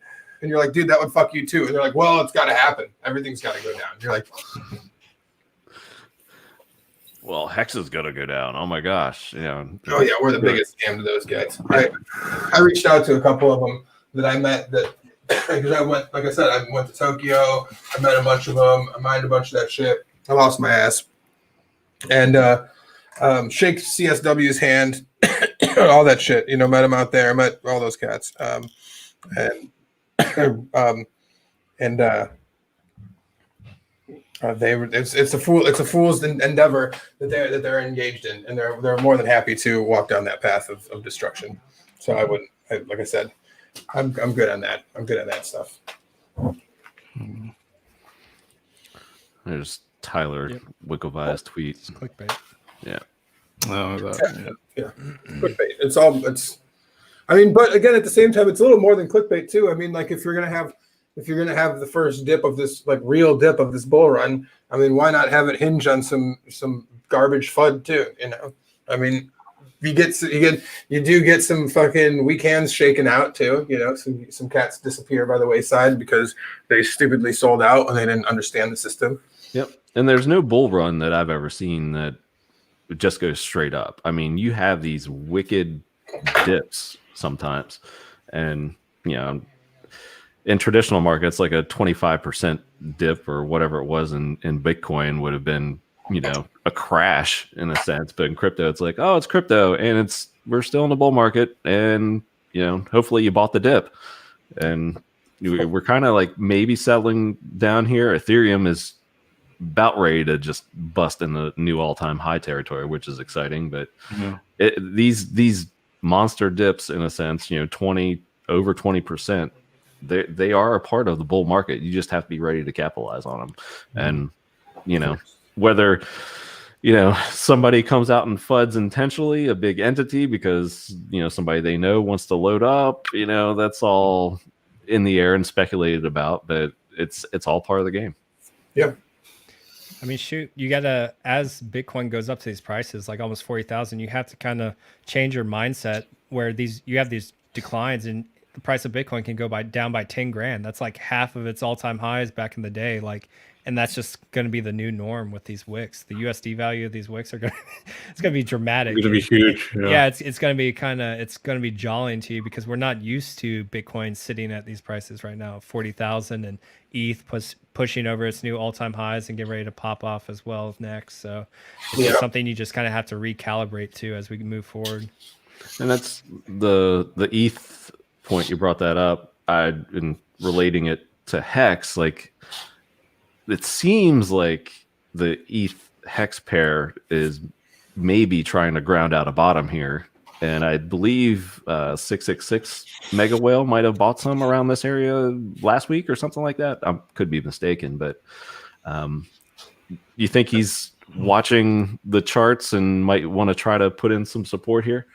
And you're like, dude, that would fuck you too. And they're like, well, it's got to happen. Everything's got to go down. And you're like, well, Hex is going to go down. Oh my gosh. Yeah. Oh yeah, we're the biggest scam to those guys. I reached out to a couple of them that I met because I went, like I said, I went to Tokyo. I met a bunch of them. I mined a bunch of that shit. I lost my ass. And shake CSW's hand, all that shit. Met him out there. I met all those cats. It's a fool's endeavor that they're engaged in, and they're more than happy to walk down that path of destruction. So like I said, I'm good on that. I'm good at that stuff. There's Tyler Winklevi's tweet. It's clickbait. Yeah. Yeah. Clickbait. But again, at the same time, it's a little more than clickbait too. I mean, like if you're gonna have the first dip of this, like real dip of this bull run, I mean, why not have it hinge on some garbage FUD too? I mean, you do get some fucking weak hands shaken out too. Some cats disappear by the wayside because they stupidly sold out and they didn't understand the system. Yep. And there's no bull run that I've ever seen that just goes straight up. I mean, you have these wicked dips sometimes, and in traditional markets, like a 25% dip or whatever it was in Bitcoin would have been, a crash in a sense. But in crypto, it's like, oh, it's crypto, and we're still in the bull market, and hopefully you bought the dip, and we're kind of like maybe settling down here. Ethereum is about ready to just bust in the new all-time high territory, which is exciting. But these monster dips, in a sense, over 20%. They are a part of the bull market. You just have to be ready to capitalize on them. And, whether, somebody comes out and FUDs intentionally, a big entity, because, somebody they know wants to load up, that's all in the air and speculated about, but it's all part of the game. Yeah. I mean, shoot, you gotta, as Bitcoin goes up to these prices, like almost 40,000, you have to kind of change your mindset where you have these declines, and the price of Bitcoin can go down by 10 grand. That's like half of its all-time highs back in the day. And that's just going to be the new norm with these wicks. The USD value of these wicks it's going to be dramatic. It's going to be huge. Yeah, it's going to be it's going to be jollying to you, because we're not used to Bitcoin sitting at these prices right now, 40,000, and ETH pushing over its new all-time highs and getting ready to pop off as well next. So it's just something you just kind of have to recalibrate to as we move forward. And that's the ETH point you brought that up. I've been relating it to Hex. Like, it seems like the ETH Hex pair is maybe trying to ground out a bottom here, and I believe 666 Mega Whale might have bought some around this area last week or something like that. I could be mistaken, but you think he's watching the charts and might want to try to put in some support here?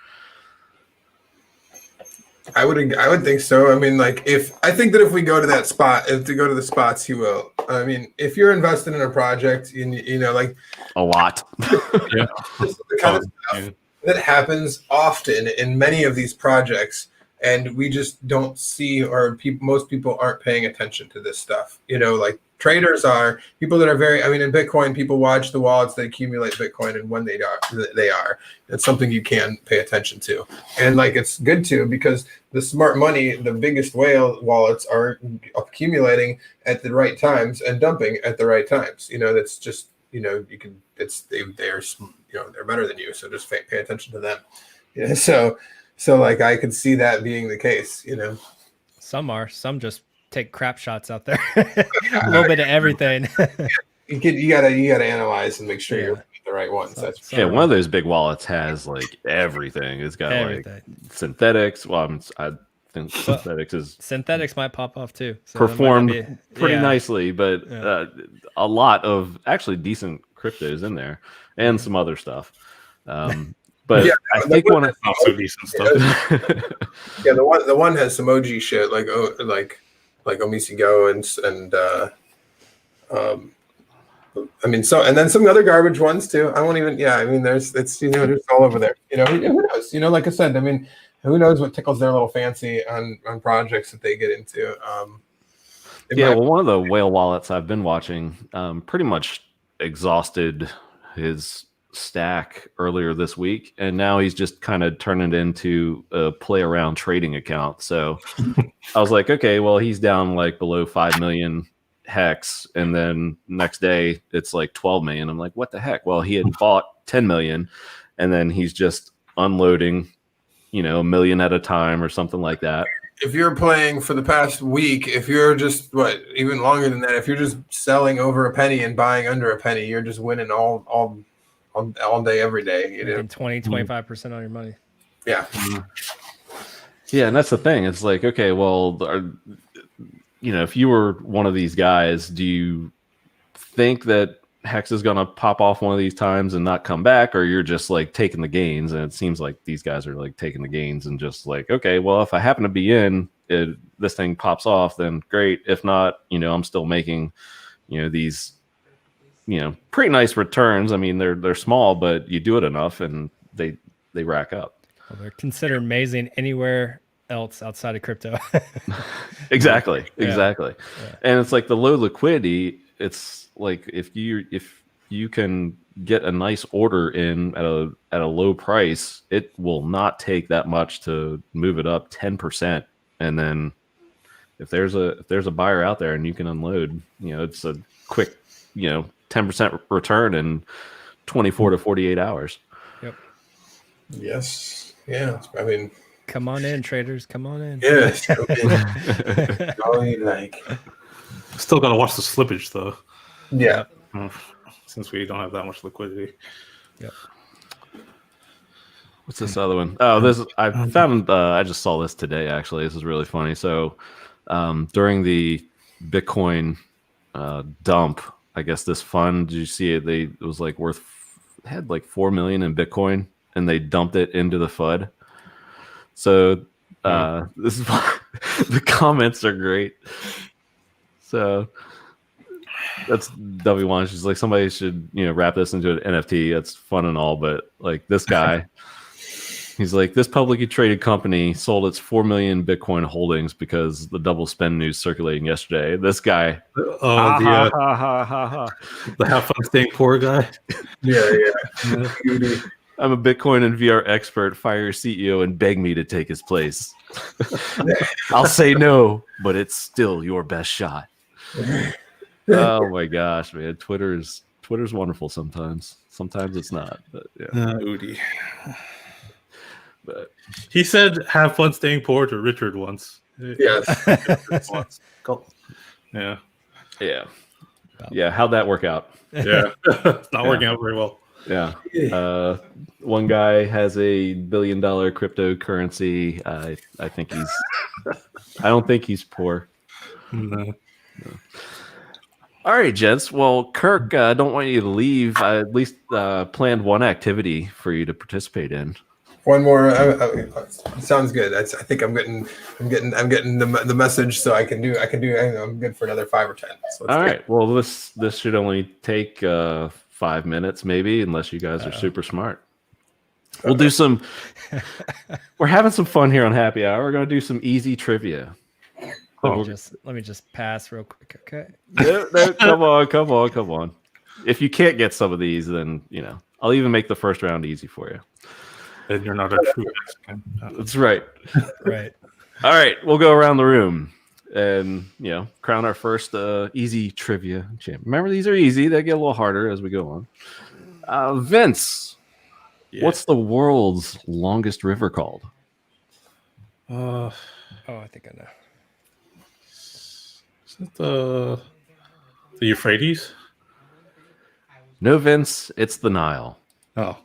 I would think so. I mean, like, I think that if we go to that spot, if to go to the spots, he will. I mean, if you're invested in a project, like a lot, yeah, the kind of stuff that happens often in many of these projects, and we just don't see, or most people aren't paying attention to this stuff. Like traders are people that are very. I mean, in Bitcoin, people watch the wallets that accumulate Bitcoin, and when they are. It's something you can pay attention to, and like it's good to, because the smart money, the biggest whale wallets, are accumulating at the right times and dumping at the right times. That's just you can. They're better than you, so just pay attention to them. So like I could see that being the case. Some just take crap shots out there. A little bit of everything. you gotta analyze and make sure you're the right ones. One of those big wallets has like everything. It's got everything. Like synthetics. Well, I think synthetics might pop off too. So performed pretty nicely, but a lot of actually decent cryptos in there and some other stuff. But Yeah, I the think one one of Not so decent stuff. Yeah, the one has some OG shit like Omisi Go um, I mean, so and then some other garbage ones too. I won't even. Yeah, I mean, there's just all over there. Who knows? Like I said, I mean, who knows what tickles their little fancy on projects that they get into. Yeah, well, one of the whale wallets I've been watching pretty much exhausted his stack earlier this week, and now he's just kind of turning it into a play around trading account. So I was like, okay, well, he's down like below 5 million hex, and then next day it's like 12 million. I'm like, what the heck? Well, he had bought 10 million, and then he's just unloading, a million at a time or something like that. If you're playing for the past week, if you're just even longer than that, if you're just selling over a penny and buying under a penny, you're just winning all day, every day. Making 20-25% on your money. Yeah. Yeah, and that's the thing. It's like, okay, well, if you were one of these guys, do you think that Hex is going to pop off one of these times and not come back, or you're just like taking the gains? And it seems like these guys are like taking the gains and just like, okay, well, if I happen to be in, this thing pops off, then great. If not, I'm still making, these, pretty nice returns. I mean, they're small, but you do it enough and they rack up. Well, they're considered amazing anywhere else outside of crypto. Exactly. Yeah. And it's like the low liquidity. It's like if you can get a nice order in at a low price, it will not take that much to move it up 10%. And then if there's a buyer out there and you can unload, it's a quick 10% return in 24 to 48 hours. Yep. Yes. Yeah. I mean, come on in, traders. Come on in. Yes. Still got to watch the slippage though. Yeah. Since we don't have that much liquidity. Yep. What's this other one? Oh, I found. I just saw this today. Actually, this is really funny. So, during the Bitcoin dump, I guess this fund. Did you see it? It was like had like 4 million in Bitcoin, and they dumped it into the FUD. So, this is the comments are great. So. That's W1. She's like, somebody should, wrap this into an NFT. That's fun and all, but like this guy, he's like, this publicly traded company sold its 4 million Bitcoin holdings because the double spend news circulating yesterday. This guy, the have fun staying poor guy. Yeah. I'm a Bitcoin and VR expert. Fire your CEO and beg me to take his place. I'll say no, but it's still your best shot. Oh my gosh, man! Twitter's wonderful sometimes. Sometimes it's not, but yeah. Udi. But he said, "Have fun staying poor" to Richard once. Yes. Cool. Yeah. How'd that work out? Yeah, it's not working out very well. Yeah. One guy has $1 billion cryptocurrency. I think he's. I don't think he's poor. No. All right, gents. Well, Kirk, I don't want you to leave. I at least planned one activity for you to participate in. One more. Sounds good. I think I'm getting the message, so I can do. I'm good for another 5 or 10. So all right. Well, this should only take 5 minutes, maybe, unless you guys are super smart. We'll do some. We're having some fun here on Happy Hour. We're going to do some easy trivia. Let me just pass real quick, okay? No, come on. If you can't get some of these, then I'll even make the first round easy for you. Then you're not a true Mexican. That's right. Right. All right, we'll go around the room and crown our first easy trivia champ. Remember, these are easy; they get a little harder as we go on. Vince, what's the world's longest river called? I think I know. Is it the Euphrates? No, Vince, it's the Nile. Oh.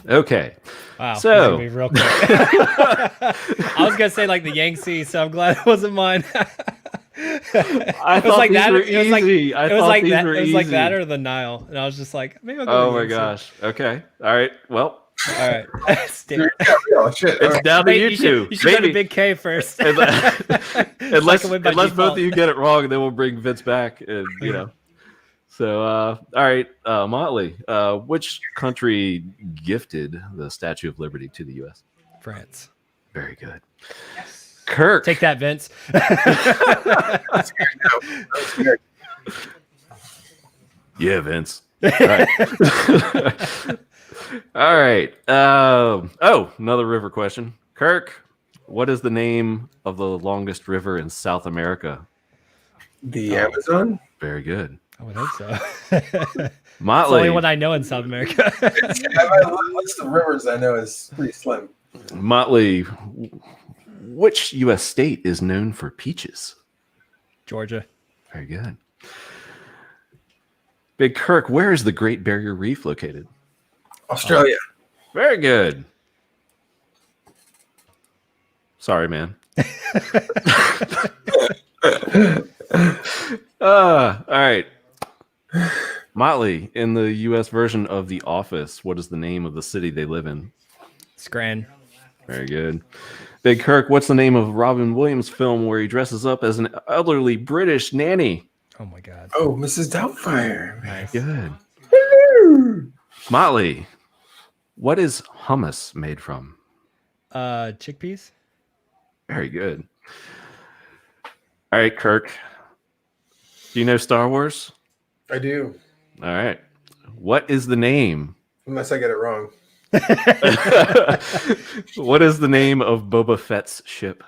Okay. Wow. So be real quick. I was gonna say like the Yangtze, so I'm glad it wasn't mine. I thought like these were easy. It was like that or the Nile, and I was just like, maybe I'll go. Oh my gosh. Okay. All right. Well, All right. Yeah, real shit. It's down to Wait, you two. You should go to Maybe. Big K first. unless win by both default. of you get it wrong, then we'll bring Vince back, and you know. So, all right, Motley, which country gifted the Statue of Liberty to the U.S.? France. Very good. Yes. Kirk, Take that, Vince. Yeah, Vince. All right. All right. Another river question. Kirk, what is the name of the longest river in South America? The Amazon? Very good. I would hope so. Motley. It's the only one I know in South America. My list of rivers I know is pretty slim. Motley, which U.S. state is known for peaches? Georgia. Very good. Big Kirk, where is the Great Barrier Reef located? Australia. Very good. Sorry, man. All right. Motley, in the U.S. version of The Office, what is the name of the city they live in? Scran. Very good. Big Kirk, what's the name of Robin Williams' film where he dresses up as an elderly British nanny? Oh my God. Oh, Mrs. Doubtfire. Nice. Good. Motley, what is hummus made from? Chickpeas. Very good. All right, Kirk. Do you know Star Wars? I do. All right. What is the name? Unless I get it wrong. What is the name of Boba Fett's ship?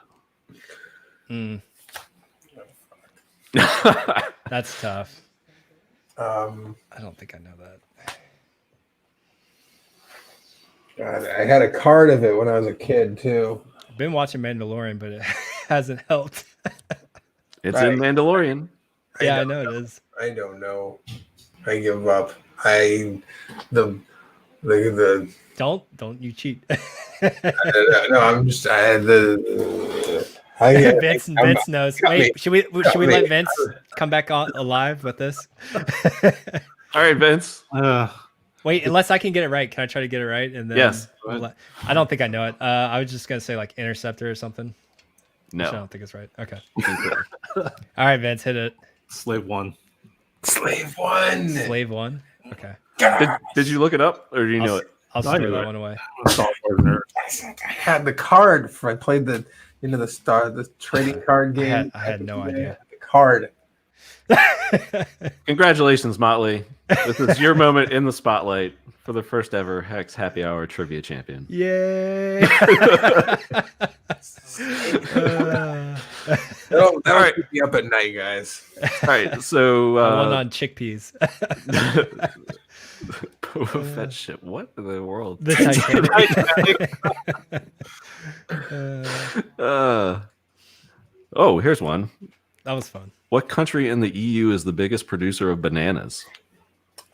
That's tough. I don't think I know that. God, I had a card of it when I was a kid too. I've been watching Mandalorian, but it hasn't helped. It's in Mandalorian. I know it is. I don't know. I give up. The Don't you cheat. no, I'm just Vince knows. Wait, should we let Vince come back on alive with this? All right, Vince. Wait, unless I can get it right. Can I try to get it right? And then Yes. I don't think I know it. I was just gonna say like interceptor or something. No. Which I don't think it's right. Okay. All right, Vince, hit it. Slave one. Slave one. Slave one. Okay. Did you look it up or do you know it? I'll I throw knew that it. one away. I had the card for I played the the trading card game. I had no idea. The card. Congratulations, Motley. This is your moment in the spotlight for the first ever Hex Happy Hour Trivia Champion. Yay! That'll keep me up at night, guys. All right, so One on chickpeas. Boba Fett ship. What in the world? The Titanic. Here's one. That was fun. What country in the EU is the biggest producer of bananas?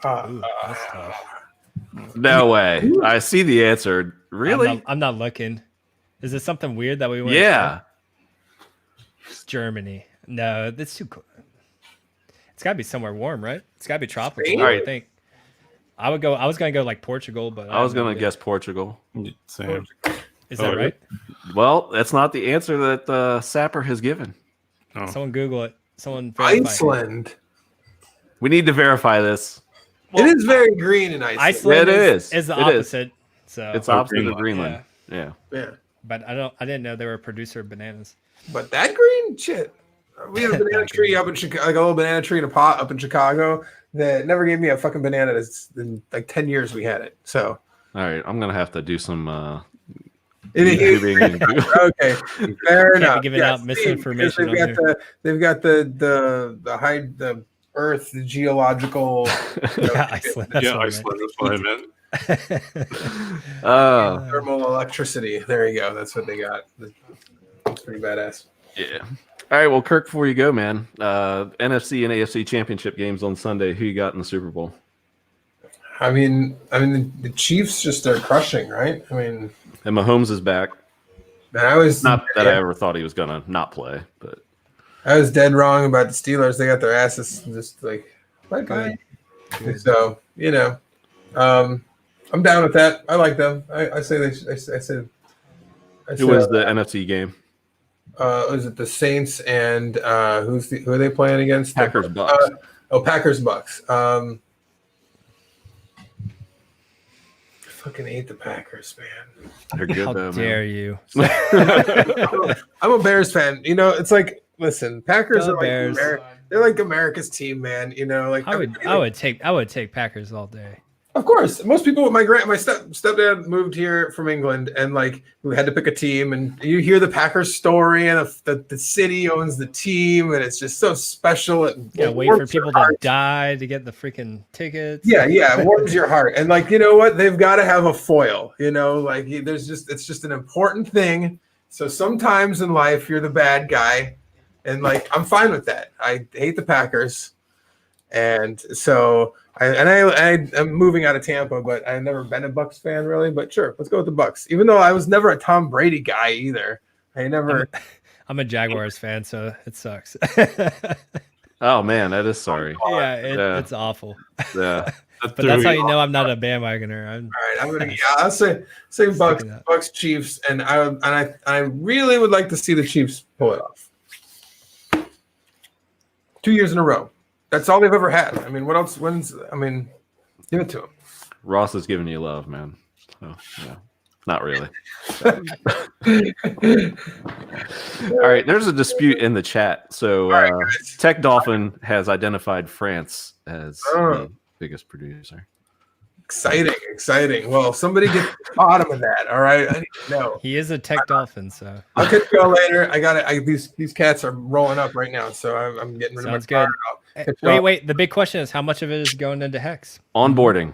Ooh, that's tough. No way. I see the answer. Really? I'm not looking. Is it something weird that we went? Yeah. It's Germany. No, that's too cool. It's got to be somewhere warm, right? It's got to be tropical. Spain? I think. I was gonna go like Portugal, but I was going to guess Portugal. Same. Is that right? Well, that's not the answer that Sapper has given. Oh. Someone Google it. Someone verify it. Iceland. We need to verify this. It is very green in Iceland. Iceland It is. is the It is. opposite. So It's opposite of Greenland. Greenland. Yeah. Yeah. but I didn't know they were a producer of bananas. But that green shit. We had a banana tree up in Chicago, like a little banana tree in a pot up in Chicago that never gave me a fucking banana. In like 10 years we had it. So All right. I'm going to have to do some okay, fair Can't enough. be giving out misinformation They've on got they've got the Earth, the geological. Yeah, Iceland. That's Yeah, what I Iceland. That's what I meant. Thermal electricity. There you go. That's what they got. That's pretty badass. Yeah. All right. Well, Kirk, before you go, man, NFC and AFC championship games on Sunday. Who you got in the Super Bowl? I mean, the Chiefs just are crushing, right? I mean, And Mahomes is back. man, I was Not that I ever thought he was going to not play, but I was dead wrong about the Steelers. They got their asses just like bye bye. So I'm down with that. I like them. I say they. I said. Who was the NFC game? Is it the Saints and who are they playing against? Packers Bucks. Packers Bucks. I fucking hate the Packers, man. They're good How though, dare man. you? I'm a Bears fan. You know, it's like, listen, Packers Go are Bears. like they're like America's team, man. You know, like I would take Packers all day. Of course, most people. My stepdad moved here from England, and like we had to pick a team. And you hear the Packers story, and the city owns the team, and it's just so special. Yeah, wait for people to die to get the freaking tickets. Yeah, it warms your heart. And like, you know what? They've got to have a foil. You know, like it's just an important thing. So sometimes in life, you're the bad guy, and like I'm fine with that. I hate the Packers, and so. I'm moving out of Tampa, but I've never been a Bucks fan really. But sure, let's go with the Bucks. Even though I was never a Tom Brady guy either. I'm a Jaguars fan, so it sucks. Oh man, that is sorry. Yeah, it's awful. Yeah, but that's how you know I'm not a bandwagoner. All right, I'll say Bucks Chiefs, and I really would like to see the Chiefs pull it off. 2 years in a row. That's all they've ever had. I mean, what else? Give it to them. Ross is giving you love, man. So, yeah, not really. All right, there's a dispute in the chat. So, Tech Dolphin has identified France as the biggest producer. Exciting. Well, somebody get to the bottom of that. All right, I need to know. He is a Tech Dolphin, so I'll catch you all later. I got it. These cats are rolling up right now, so I'm getting rid of my good. car. Wait. The big question is, how much of it is going into Hex? Onboarding.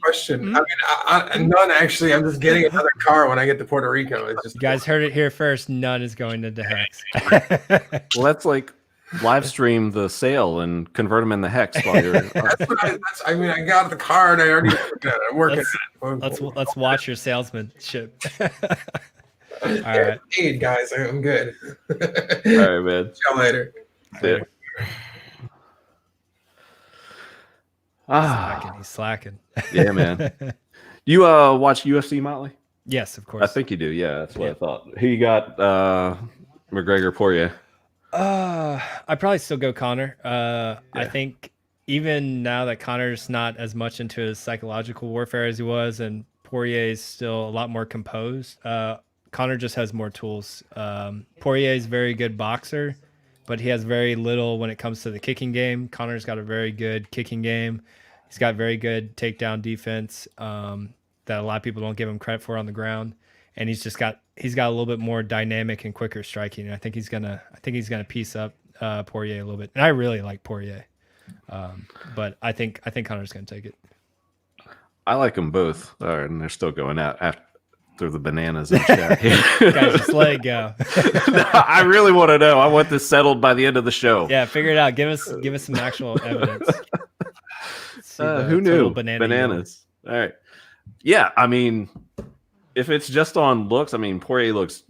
Question. I mean, none actually. I'm just getting another car when I get to Puerto Rico. It's just you guys heard it here first. None is going into Hex. Well, that's like live stream the sale and convert them in the Hex while you're. I got the card. I already I'm working. Let's watch your salesmanship. All right, paid guys. I'm good. All right, man. See you later. Yeah. He's slacking. Yeah, man. You watch UFC, Motley? Yes, of course. I think you do. Yeah, that's what I thought. Who you got? McGregor, Poirier. I'd probably still go Connor. I think even now that Connor's not as much into his psychological warfare as he was, and Poirier is still a lot more composed. Connor just has more tools. Poirier is a very good boxer, but he has very little when it comes to the kicking game. Connor's got a very good kicking game. He's got very good takedown defense that a lot of people don't give him credit for on the ground. And he's got a little bit more dynamic and quicker striking. And I think he's gonna piece up Poirier a little bit. And I really like Poirier, but I think Connor's gonna take it. I like them both, and they're still going out after the bananas in chat. Guys, just let it go. I really want to know. I want this settled by the end of the show. Yeah, figure it out. Give us some actual evidence. Who knew? Bananas. All right. Yeah, I mean, if it's just on looks, I mean, Poirier looks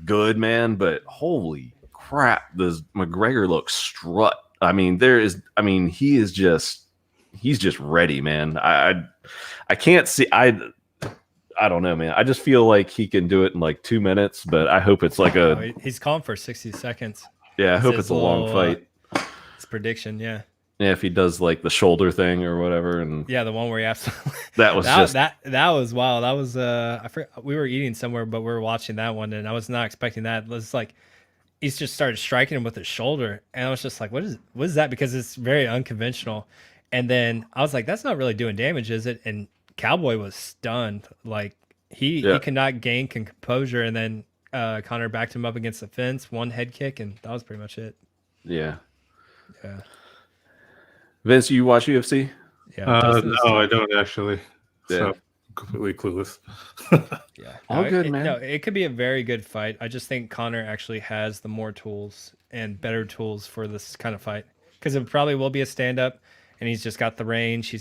good, man, but holy crap, does McGregor look strut. I mean, he's just ready, man. I can't see. I don't know, man. I just feel like he can do it in like 2 minutes, but I hope it's like he's calling for 60 seconds. Yeah, I hope it's a long fight. His prediction, yeah. Yeah, if he does like the shoulder thing or whatever, and yeah, the one where he absolutely that was that was wild. That was I forgot, we were eating somewhere, but we were watching that one, and I was not expecting that. It was like he's just started striking him with his shoulder, and I was just like, what is that? Because it's very unconventional. And then I was like, that's not really doing damage, is it? And Cowboy was stunned, like he could not gain composure, and then Connor backed him up against the fence, one head kick, and that was pretty much it. Yeah. Vince, you watch UFC? Yeah. No, I don't actually. Yeah. So completely clueless. Yeah. All good, man. No, it could be a very good fight. I just think Connor actually has the more tools and better tools for this kind of fight, because it probably will be a stand-up, and he's just got the range. He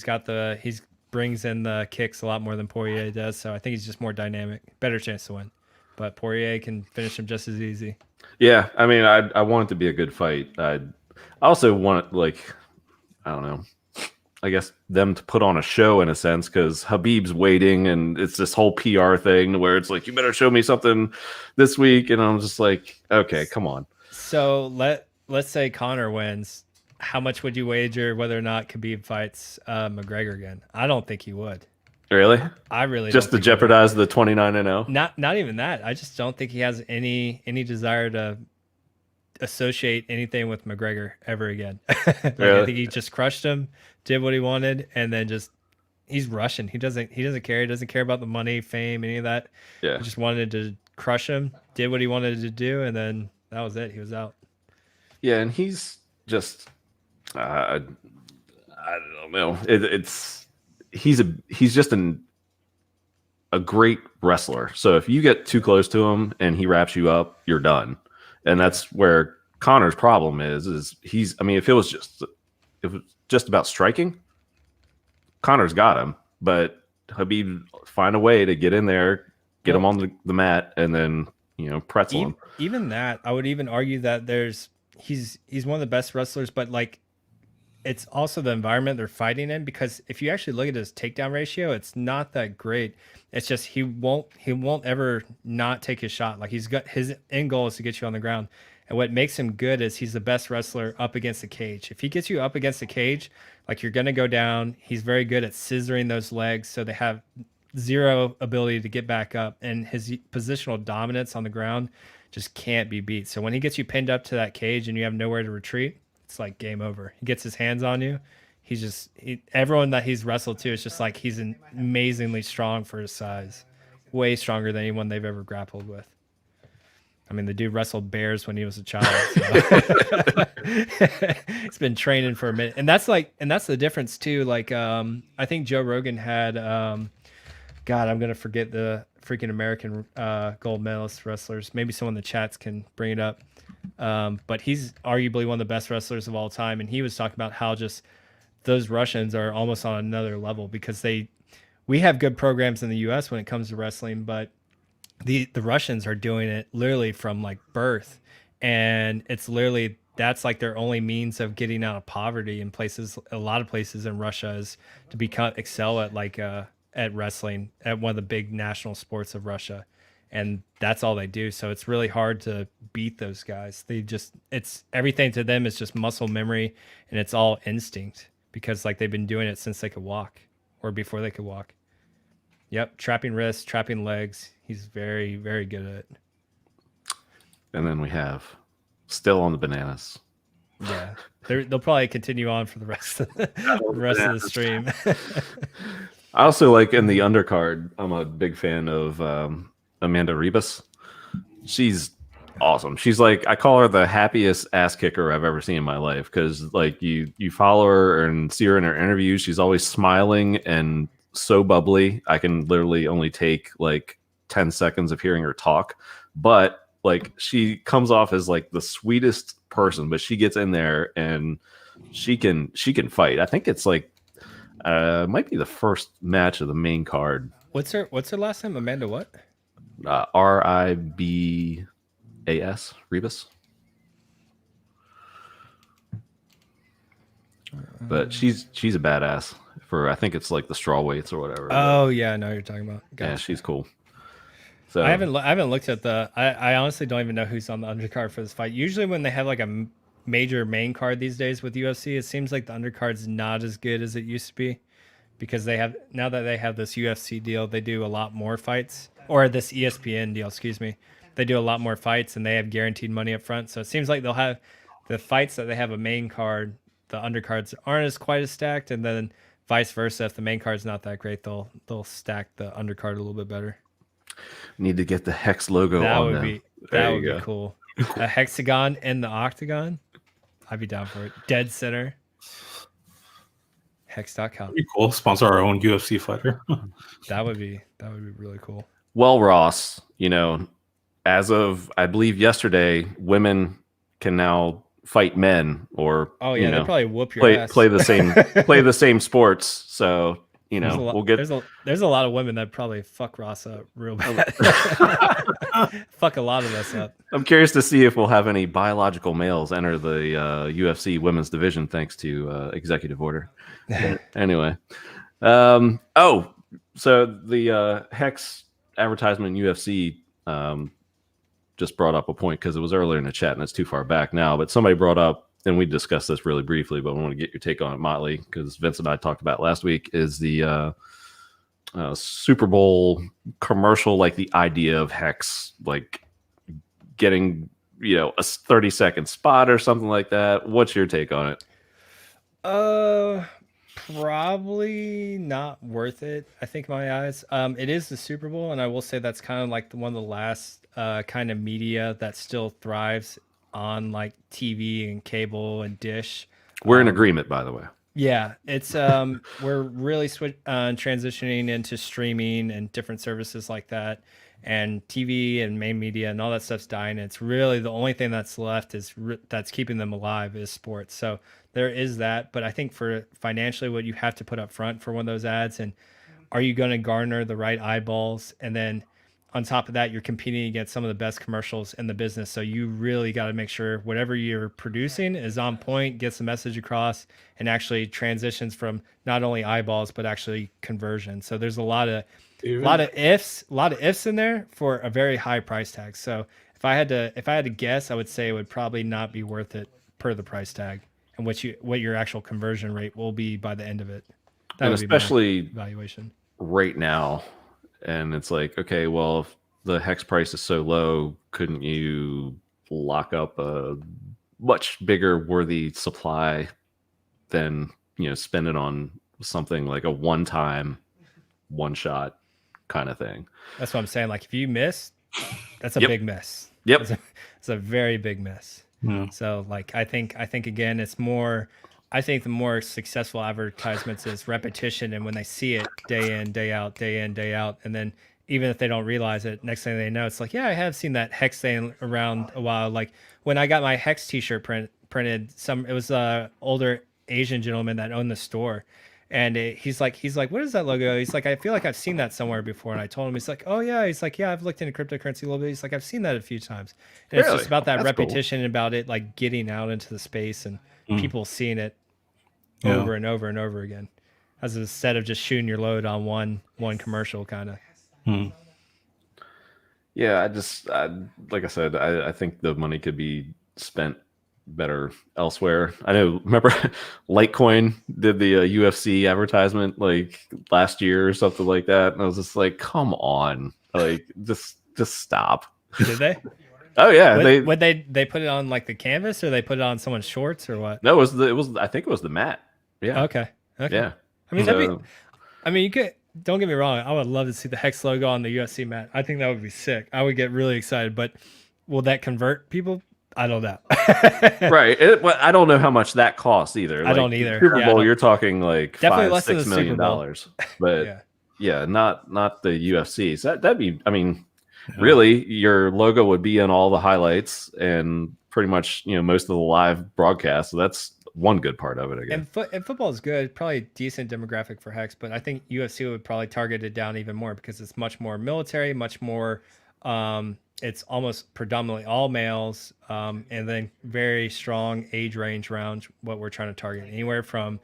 brings in the kicks a lot more than Poirier does, so I think he's just more dynamic, better chance to win. But Poirier can finish him just as easy. Yeah, I mean, I want it to be a good fight. I also want, like, I don't know. I guess, them to put on a show in a sense, because Habib's waiting, and it's this whole PR thing where it's like, you better show me something this week, and I'm just like, okay, come on. So let's say Connor wins. How much would you wager whether or not Khabib fights McGregor again? I don't think he would. Really? I really just don't to jeopardize the 29-0. Not even that. I just don't think he has any desire to associate anything with McGregor ever again. Really? I think he just crushed him, did what he wanted, and then he's Russian. He doesn't care. He doesn't care about the money, fame, any of that. Yeah. He just wanted to crush him, did what he wanted to do, and then that was it. He was out. Yeah, and he's just I don't know. He's just a great wrestler. So if you get too close to him and he wraps you up, you're done. And that's where Connor's problem is if it was just about striking, Connor's got him, but Habib find a way to get in there, get him on the mat, and then, pretzel him. Even that, I would even argue that he's one of the best wrestlers, but like, it's also the environment they're fighting in, because if you actually look at his takedown ratio, it's not that great. It's just he won't ever not take his shot. Like, he's got his end goal is to get you on the ground. And what makes him good is he's the best wrestler up against the cage. If he gets you up against the cage, like, you're going to go down. He's very good at scissoring those legs, so they have zero ability to get back up. And his positional dominance on the ground just can't be beat. So when he gets you pinned up to that cage and you have nowhere to retreat, it's like game over. He gets his hands on you. Everyone that he's wrestled to is just like, he's amazingly strong for his size, way stronger than anyone they've ever grappled with. I mean, the dude wrestled bears when he was a child. So. He's been training for a minute, and that's the difference too. Like, I think Joe Rogan had, God, I'm gonna forget the freaking American gold medalist wrestlers. Maybe someone in the chats can bring it up. But he's arguably one of the best wrestlers of all time, and he was talking about how just those Russians are almost on another level, because we have good programs in the US when it comes to wrestling, but the Russians are doing it literally from like birth, and it's literally, that's like their only means of getting out of poverty in places. A lot of places in Russia is to excel at at wrestling, at one of the big national sports of Russia. And that's all they do. So it's really hard to beat those guys. It's everything to them is just muscle memory, and it's all instinct, because like they've been doing it since they could walk, or before they could walk. Yep. Trapping wrists, trapping legs. He's very, very good at it. And then we have still on the bananas. Yeah. They'll probably continue on for the rest of the stream. I also like in the undercard, I'm a big fan of Amanda Ribas. She's awesome. She's like, I call her the happiest ass kicker I've ever seen in my life, because like you follow her and see her in her interviews, she's always smiling and so bubbly. I can literally only take like 10 seconds of hearing her talk, but like she comes off as like the sweetest person, but she gets in there and she can fight. I think it's like might be the first match of the main card. What's her last name? Amanda what? Ribas, Ribas. But she's a badass for, I think it's like the straw weights or whatever. Oh yeah, I know what you're talking about. Gotcha. Yeah, she's cool. So I haven't looked at I honestly don't even know who's on the undercard for this fight. Usually when they have like a major main card these days with UFC, it seems like the undercard's not as good as it used to be, because now that they have this UFC deal, they do a lot more fights, or this ESPN deal, excuse me. They do a lot more fights, and they have guaranteed money up front. So it seems like they'll have the fights that they have a main card, the undercards aren't as quite as stacked, and then vice versa. If the main card's not that great, they'll stack the undercard a little bit better. Need to get the Hex logo that on would them. be cool. A hexagon in the octagon, I'd be down for it. Dead center. Hex.com. That'd be cool. Sponsor our own UFC fighter. That would be really cool. Well, Ross, as of I believe yesterday, women can now fight men, or they probably whoop your ass. play the same play the same sports. So You There's a know, lot, we'll get. there's a lot of women that probably fuck Ross up real bad. Fuck a lot of us up. I'm curious to see if we'll have any biological males enter the UFC women's division thanks to executive order. Anyway, oh, so the Hex advertisement in UFC just brought up a point because it was earlier in the chat and it's too far back now, but somebody brought up, and we discussed this really briefly, but I want to get your take on it, Motley, because Vince and I talked about it last week, is the Super Bowl commercial, like the idea of Hex, like getting, you know, a 30-second spot or something like that. What's your take on it? Probably not worth it, I think, in my eyes. It is the Super Bowl, and I will say that's kind of like one of the last kind of media that still thrives on like TV and cable and dish. We're in agreement, by the way. Yeah, it's we're really transitioning into streaming and different services like that, and TV and main media and all that stuff's dying. It's really the only thing that's left is that's keeping them alive is sports. So there is that, but I think for financially, what you have to put up front for one of those ads, and are you going to garner the right eyeballs, and then on top of that, you're competing against some of the best commercials in the business. So you really got to make sure whatever you're producing is on point, gets the message across, and actually transitions from not only eyeballs, but actually conversion. So there's a lot of ifs in there for a very high price tag. So if I had to guess, I would say it would probably not be worth it per the price tag and what your actual conversion rate will be by the end of it. That And would especially be my evaluation right now. And it's like, okay, well, if the Hex price is so low, couldn't you lock up a much bigger worthy supply than, you know, spend it on something like a one-time, one-shot kind of thing? That's what I'm saying. Like if you miss, that's a Yep. big miss. Yep. It's a very big miss. Yeah. So like I think again it's more, I think the more successful advertisements is repetition, and when they see it day in, day out, and then even if they don't realize it, next thing they know, it's like, yeah, I have seen that Hex thing around a while. Like when I got my Hex t-shirt printed, it was a older Asian gentleman that owned the store. And he's like, what is that logo? He's like, I feel like I've seen that somewhere before. And I told him, he's like, oh yeah. He's like, yeah, I've looked into cryptocurrency a little bit. He's like, I've seen that a few times. And it's Really? just about that That's repetition and about it like getting out into the space and people seeing it over and over and over again, as instead of just shooting your load on one commercial kind of. Yeah, like I said, I think the money could be spent better elsewhere. I know, remember Litecoin did the UFC advertisement like last year or something like that, and I was just like, come on, like just stop. Did they? Oh yeah, they put it on like the canvas, or they put it on someone's shorts, or what? No, it was I think it was the mat. Yeah. Okay. Yeah. I mean, you could. Don't get me wrong. I would love to see the Hex logo on the UFC mat. I think that would be sick. I would get really excited. But will that convert people? I don't know. Right. I don't know how much that costs either. I don't either. Super Bowl, you're talking like definitely $5, less than $6 the million Super Bowl. dollars. But yeah, not the UFC. So that'd be. I mean, Yeah. really, your logo would be in all the highlights and pretty much, you know, most of the live broadcasts. So that's one good part of it, I guess. And football is good, probably a decent demographic for Hex, but I think UFC would probably target it down even more because it's much more military, much more. It's almost predominantly all males, and then very strong age range around what we're trying to target, anywhere from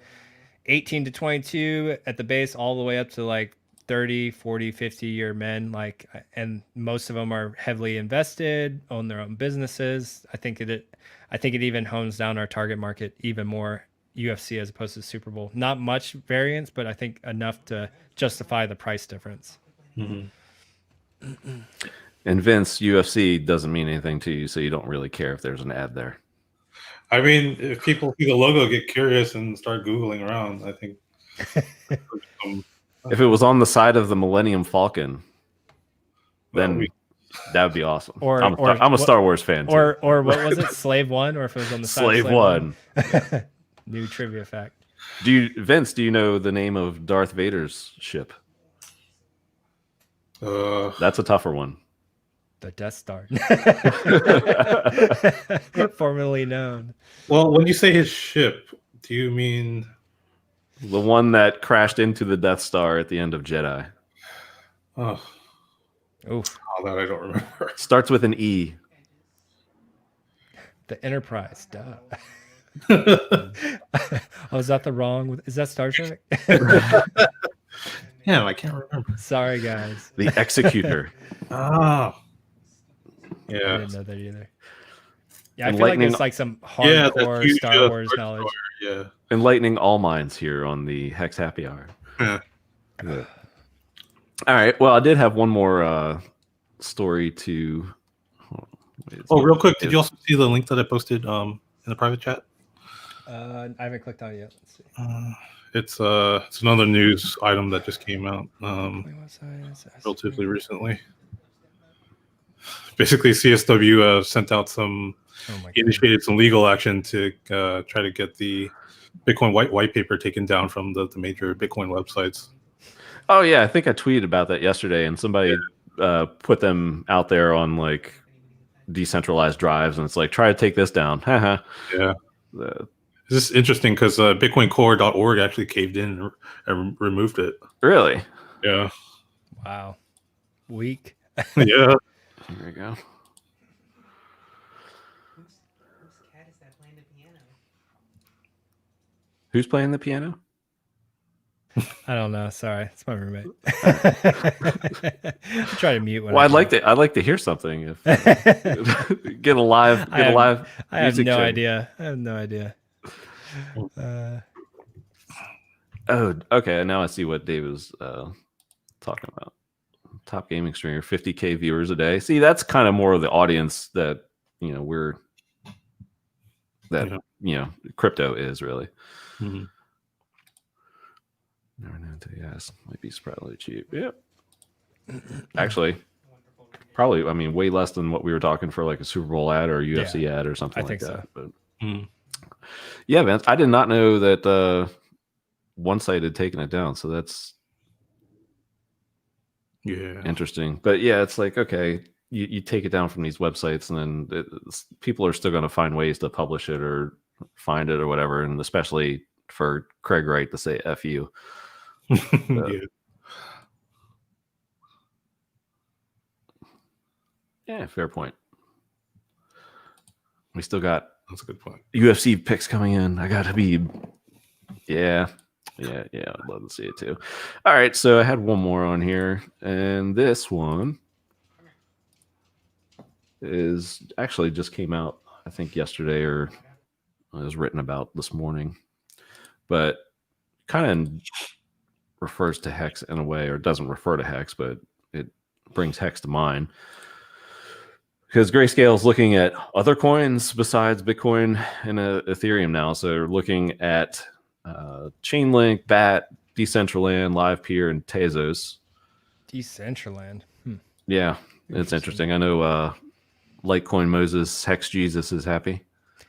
18 to 22 at the base, all the way up to like 30, 40, 50-year men. Like, and most of them are heavily invested, own their own businesses. I think it even hones down our target market even more, UFC as opposed to Super Bowl. Not much variance, but I think enough to justify the price difference. Mm-hmm. And Vince, UFC doesn't mean anything to you, so you don't really care if there's an ad there. I mean, if people see the logo, get curious and start Googling around, I think. If it was on the side of the Millennium Falcon, then that would be awesome. I'm a Star Wars fan too. Or what was it, Slave One? Or if it was on the side Slave of One. New trivia fact. Vince, do you know the name of Darth Vader's ship? That's a tougher one. The Death Star. Formerly known. Well, when you say his ship, do you mean The one that crashed into the Death Star at the end of Jedi. Oh, Oof. that I don't remember. Starts with an E. The Enterprise. Duh. Oh, is that the wrong? Is that Star Trek? Yeah, I can't remember. Sorry, guys. The Executor. Ah, I yeah, didn't know that either. Yeah, I feel Enlightening- like it's like some yeah, hardcore huge, Star Wars Star knowledge. Destroyer, yeah. Enlightening all minds here on the Hex Happy Hour. Yeah. Yeah. All right. Well, I did have one more story to. Oh, real quick, did you also see the link that I posted in the private chat? I haven't clicked on it yet. Let's see. It's another news item that just came out Website, relatively recently. Basically, CSW sent out Oh my God. initiated some legal action to try to get the Bitcoin white paper taken down from the major Bitcoin websites. Oh yeah, I think I tweeted about that yesterday, and somebody put them out there on like decentralized drives, and it's like, try to take this down. Haha. Yeah. This is interesting because BitcoinCore.org actually caved in and removed it. Really? Yeah. Wow. Weak. Yeah. Here we go. Who's playing the piano? I don't know. Sorry, it's my roommate. I try to mute when Well, I'd like to hear something. If get a live I have music no check. idea. I have no idea. Oh, okay. Now I see what Dave was talking about. Top gaming streamer, 50K viewers a day. See, that's kind of more of the audience that crypto is really. Mm-hmm. Never know until you ask. Might be surprisingly cheap. Yep. Actually, probably. I mean, way less than what we were talking for like a Super Bowl ad or a UFC ad or something like that. So. But yeah, Vince, I did not know that one site had taken it down. So that's interesting. But yeah, it's like, okay, you take it down from these websites, and then people are still going to find ways to publish it or find it or whatever, and especially for Craig Wright to say "F you." Yeah, fair point. We still got that's a good point. UFC picks coming in. I got Habib. Yeah. I'd love to see it too. All right, so I had one more on here, and this one is actually just came out, I think yesterday, or it was written about this morning, but kind of refers to Hex in a way, or doesn't refer to Hex, but it brings Hex to mind. Because Grayscale is looking at other coins besides Bitcoin and Ethereum now. So they're looking at Chainlink, BAT, Decentraland, LivePeer, and Tezos. Decentraland. Yeah, it's interesting. I know Litecoin Moses, Hex Jesus is happy.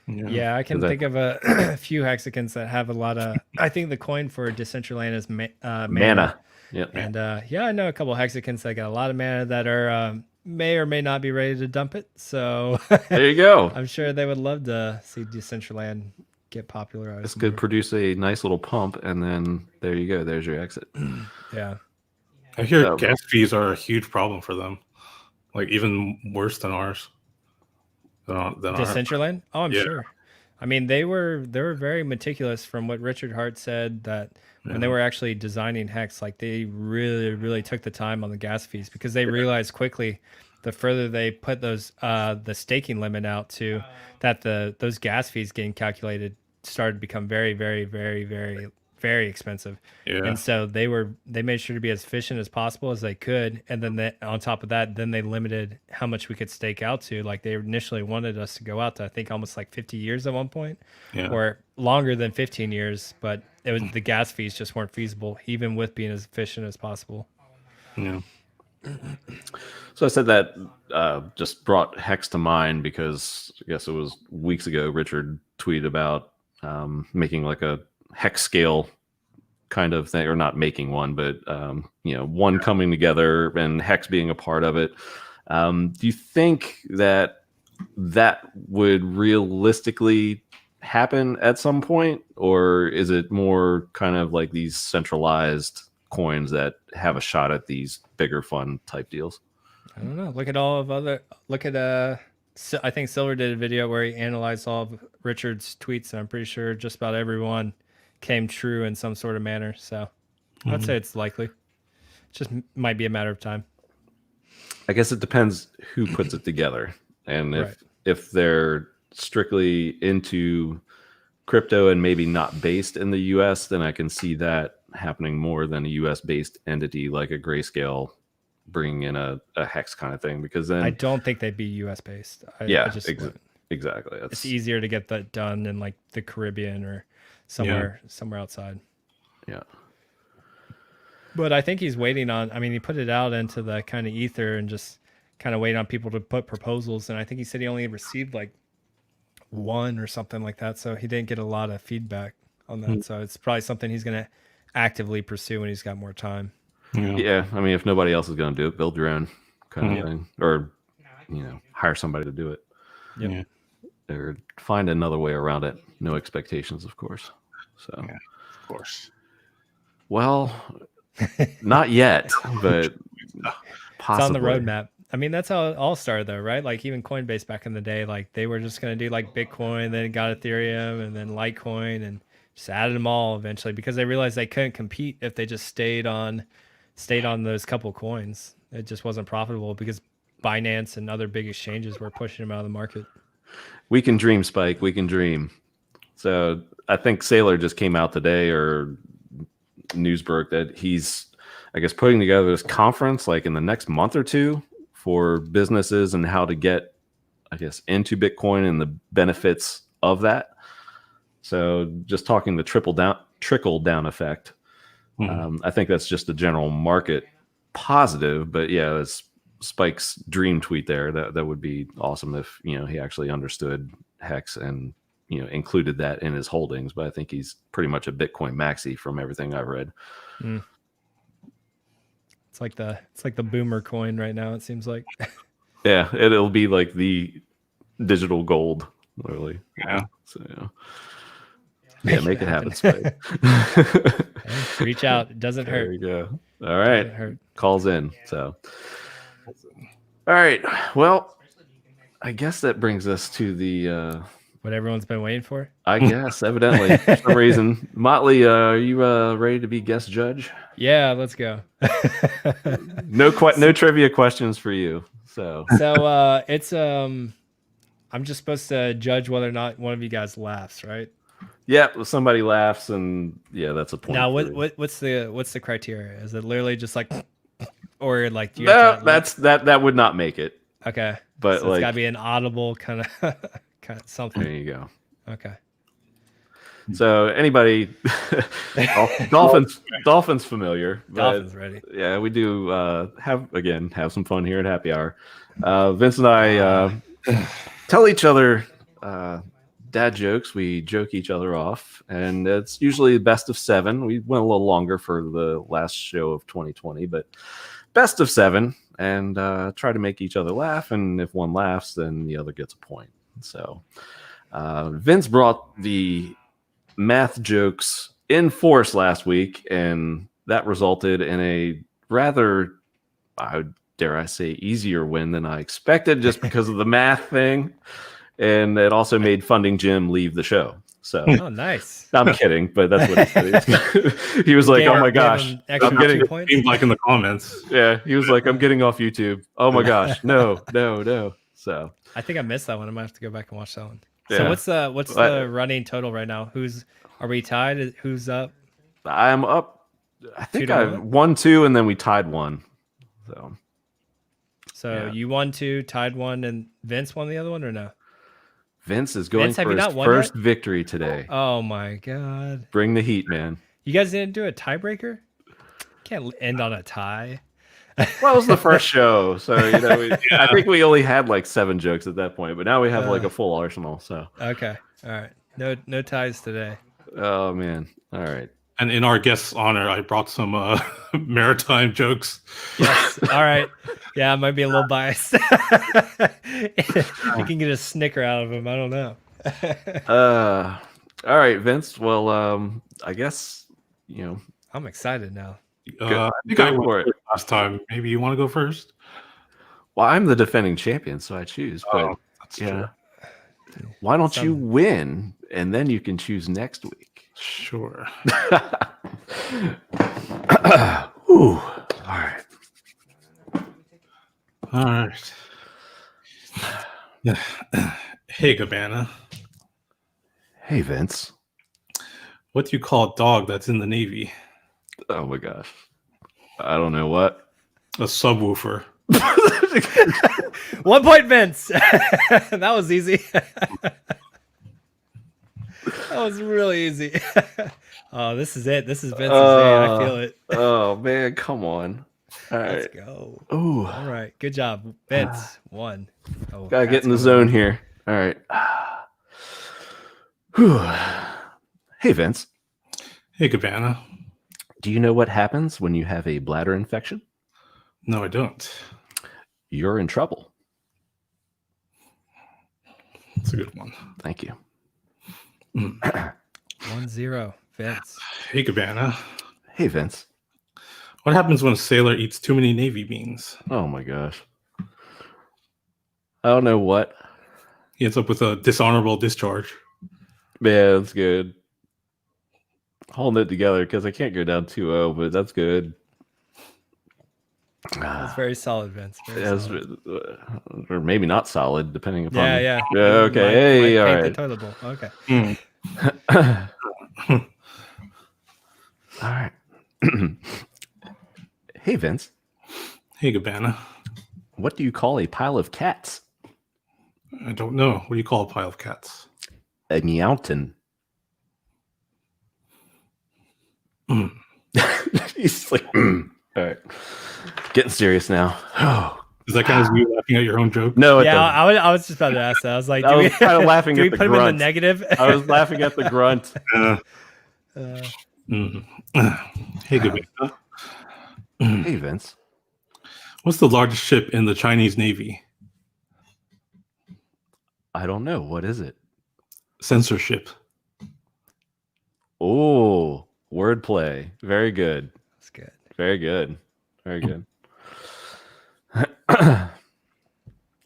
Yeah, I can think of a few Hexicans that have a lot of. I think the coin for Decentraland is mana. Yeah, and I know a couple of Hexicans that got a lot of mana that are may or may not be ready to dump it. So there you go. I'm sure they would love to see Decentraland get popularized. This could produce a nice little pump, and then there you go. There's your exit. Yeah. I hear gas fees are a huge problem for them, like even worse than ours. Decentraland? Oh, I'm sure. I mean, they were very meticulous from what Richard Hart said, that when they were actually designing Hex, like they really, really took the time on the gas fees, because they realized quickly the further they put those the staking limit out to, that those gas fees getting calculated started to become very, very, very, very, very expensive. Yeah. And so they made sure to be as efficient as possible as they could, and then on top of that, then they limited how much we could stake out to. Like they initially wanted us to go out to, I think, almost like 50 years at one point, or longer than 15 years, but it was the gas fees just weren't feasible, even with being as efficient as possible. Yeah. So I said that just brought Hex to mind because I guess it was weeks ago Richard tweeted about making like a Hex scale kind of thing, or not making one, but one coming together and Hex being a part of it. Do you think that would realistically happen at some point, or is it more kind of like these centralized coins that have a shot at these bigger fund type deals? I don't know. Look at I think Silver did a video where he analyzed all of Richard's tweets, and I'm pretty sure just about everyone came true in some sort of manner. So I'd say it's likely. Just might be a matter of time. I guess it depends who puts it together, and Right. if they're strictly into crypto and maybe not based in the U.S., then I can see that happening more than a U.S. based entity like a Grayscale bringing in a HEX kind of thing, because then I don't think they'd be U.S. based. Exactly. It's easier to get that done in like the Caribbean or somewhere outside. Yeah. But I think he's waiting on. I mean, he put it out into the kind of ether and just kind of waiting on people to put proposals. And I think he said he only received like one or something like that. So he didn't get a lot of feedback on that. So it's probably something he's going to actively pursue when he's got more time. Yeah. I mean, if nobody else is going to do it, build your own kind of thing, or hire somebody to do it. Yep. Or find another way around it. No expectations, of course. So, of course. Well, not yet, but possibly. It's on the roadmap. I mean, that's how it all started, though, right? Like even Coinbase back in the day, like they were just going to do like Bitcoin, then got Ethereum, and then Litecoin, and just added them all eventually because they realized they couldn't compete if they just stayed on those couple coins. It just wasn't profitable because Binance and other big exchanges were pushing them out of the market. We can dream, Spike. We can dream. So I think Saylor just came out today, or news broke that he's, I guess, putting together this conference like in the next month or two for businesses and how to get, I guess, into Bitcoin and the benefits of that. So just talking the trickle down effect. I think that's just a general market positive, but yeah, it's Spike's dream tweet there. That would be awesome if he actually understood HEX and included that in his holdings. But I think he's pretty much a Bitcoin maxi from everything I've read. It's like the boomer coin right now. It seems like. Yeah, it'll be like the digital gold, literally. Yeah. So yeah, make it happen, Spike. Hey, reach out. It doesn't hurt. There you go. All right. Doesn't hurt. Calls in. So, all right. Well, I guess that brings us to the what everyone's been waiting for. I guess evidently for some reason. Motley, are you ready to be guest judge? Yeah, let's go. No trivia questions for you. So it's I'm just supposed to judge whether or not one of you guys laughs, right? Yeah, well, somebody laughs, and yeah, that's a point. Now, what's the criteria? Is it literally just like, or like? Do you No, that would not make it. Okay, but so it's gotta be an audible kind of something. There you go. Okay. So anybody, Dolphins familiar? Dolphins ready? Yeah, we do have some fun here at Happy Hour. Vince and I tell each other dad jokes. We joke each other off, and it's usually best of 7. We went a little longer for the last show of 2020, but best of 7, and try to make each other laugh. And if one laughs, then the other gets a point. So Vince brought the math jokes in force last week, and that resulted in a rather, dare I say, easier win than I expected, just because of the math thing. And it also made Funding Jim leave the show. So, oh, nice. I'm kidding, but that's what he said. He was like, "Oh my gosh, I'm getting like in the comments." Yeah, he was like, "I'm getting off YouTube. Oh my gosh, no." So I think I missed that one. I might have to go back and watch that one. Yeah. So what's the running total right now? Are we tied? Who's up? I'm up. I think I won 2, and then we tied 1. So yeah. You won 2, tied 1, and Vince won the other one, or no? Vince is going for his first victory today. Oh my god! Bring the heat, man. You guys didn't do a tiebreaker? Can't end on a tie. Well, it was the first show, so I think we only had like 7 jokes at that point, but now we have like a full arsenal. So okay, all right, no ties today. Oh man, all right. And in our guest's honor, I brought some maritime jokes. Yes. All right. Yeah, I might be a little biased. You can get a snicker out of him. I don't know. All right, Vince. Well, I guess I'm excited now. I think go I went for it. first last time. Maybe you want to go first? Well, I'm the defending champion, so I choose. But That's yeah, true. why don't you win, and then you can choose next week? Sure. Ooh. All right. All right. Hey, Cabana. Hey, Vince. What do you call a dog that's in the Navy? Oh my gosh. I don't know what. A subwoofer. 1 point, Vince. That was easy. That was really easy. Oh, this is it. This is Vince's day. I feel it. Oh man, come on. All right. Let's go. Ooh. All right. Good job, Vince. 1. Oh, Gotta get Pat's in the going zone on. here. All right. Whew. Hey, Vince. Hey, Cabana. Do you know what happens when you have a bladder infection? No, I don't. You're in trouble. That's a good one. Thank you. 1-0, Vince. Hey, Cabana. Hey, Vince. What happens when a sailor eats too many Navy beans? Oh my gosh. I don't know what. He ends up with a dishonorable discharge. Yeah, that's good. Holding it together because I can't go down 2-0, but that's good. That's very solid, Vince. Very Yes, solid. or maybe not solid, depending upon. Yeah. Yeah. Okay. Hey. All Paint right. the toilet bowl. Okay. All right. Hey, Vince. Hey, Cabana. What do you call a pile of cats? I don't know. What do you call a pile of cats? A meowton. He's like, all right. Getting serious now. Oh. Is that kind of you laughing at your own joke? No, Yeah, I was just about to ask that. I was like, I do was we kind of laughing do at we the put him in the grunt. negative? I was laughing at the grunt. Hey, Cabana. Hey, Vince. What's the largest ship in the Chinese Navy? I don't know. What is it? Censorship. Oh, wordplay. Very good. That's good. Very good. Very good.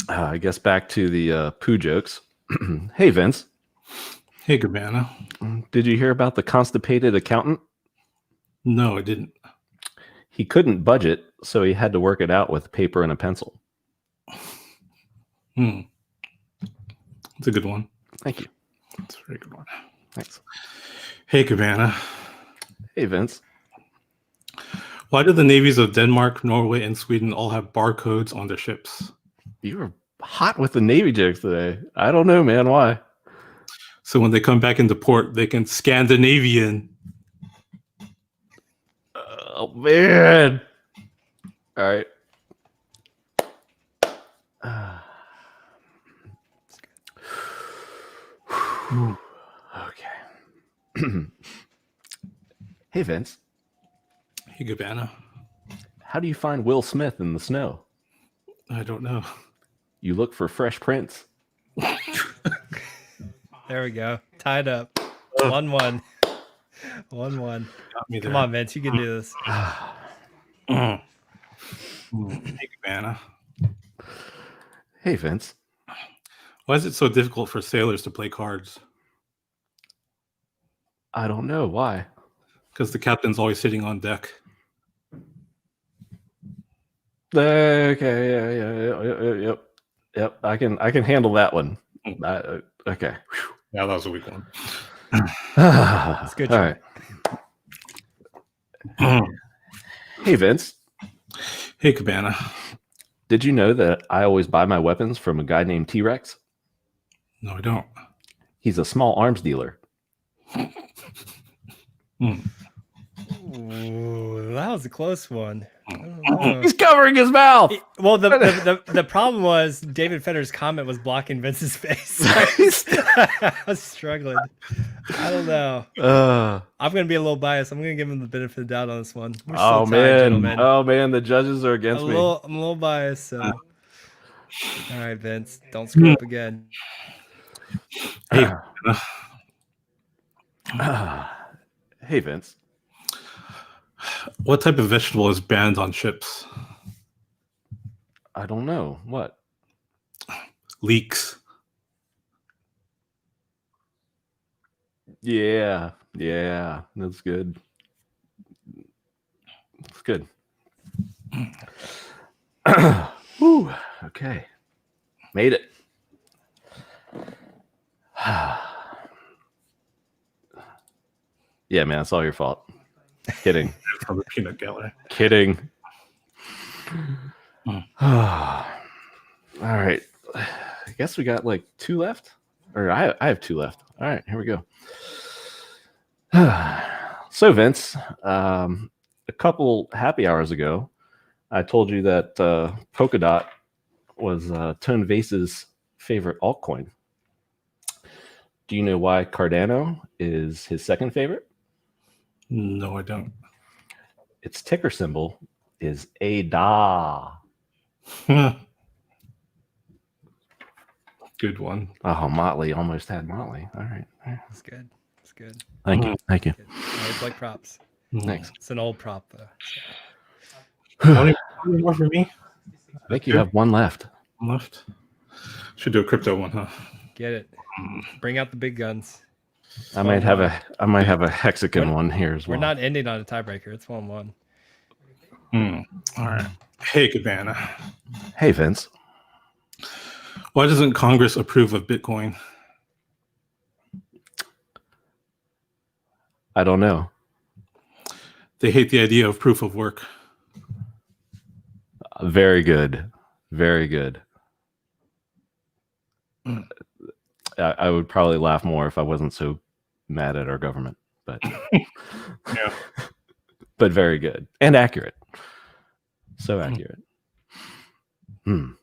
I guess back to the poo jokes. Hey, Vince. Hey, Cabana. Did you hear about the constipated accountant? No, I didn't. He couldn't budget, so he had to work it out with paper and a pencil. It's a good one. Thank you. That's a very good one. Thanks. Hey, Cabana. Hey, Vince. Why do the navies of Denmark, Norway, and Sweden all have barcodes on their ships? You were hot with the Navy jokes today. I don't know, man. Why? So when they come back into port, they can Scandinavian. Oh, man. All right. Okay. Hey, Vince. Hey, Cabana. How do you find Will Smith in the snow? I don't know. You look for Fresh Prince. There we go. Tied up. 1-1. 1-1. Got me there. Come on, Vince. You can do this. Hey, Cabana. Hey, Vince. Why is it so difficult for sailors to play cards? I don't know. Why? Because the captain's always sitting on deck. Okay. Yep. I can handle that one. Okay. Yeah, that was a weak one. That's good. All right. Hey, Vince. Hey, Cabana. Did you know that I always buy my weapons from a guy named T-Rex? No, I don't. He's a small arms dealer. Ooh, that was a close one. I don't know. He's covering his mouth. Well, the problem was David Fetter's comment was blocking Vince's face. I was struggling. I don't know. I'm going to be a little biased. I'm going to give him the benefit of the doubt on this one. We're still tied, gentlemen. Oh man, the judges are against me. I'm a little biased. So, all right, Vince, don't screw up again. Hey, Hey, Vince. what type of vegetable is banned on ships? I don't know. What? Leeks. Yeah. That's good. That's good. Whew, okay. Made it. Yeah, man, it's all your fault. Kidding. From the peanut gallery. Kidding. All right. I guess we got like 2 left. Or I have 2 left. All right, here we go. So, Vince, a couple happy hours ago, I told you that Polkadot was Tone Vase's favorite altcoin. Do you know why Cardano is his second favorite? No, I don't. Its ticker symbol is ADA. Good one. Oh, Motley almost had Motley. All right. It's good. It's good. Thank you. Thank you. Good. I always like props. Thanks. It's an old prop though. How many more for me? I think you have 1 left. One left. Should do a crypto one, huh? Get it. Bring out the big guns. I might have a Hexican one here as well. We're not ending on a tiebreaker. It's 1-1. All right. Hey, Cabana. Hey, Vince. Why doesn't Congress approve of Bitcoin? I don't know. They hate the idea of proof of work. Very good. Very good. I would probably laugh more if I wasn't so mad at our government, but Yeah. but very good and accurate. So accurate. All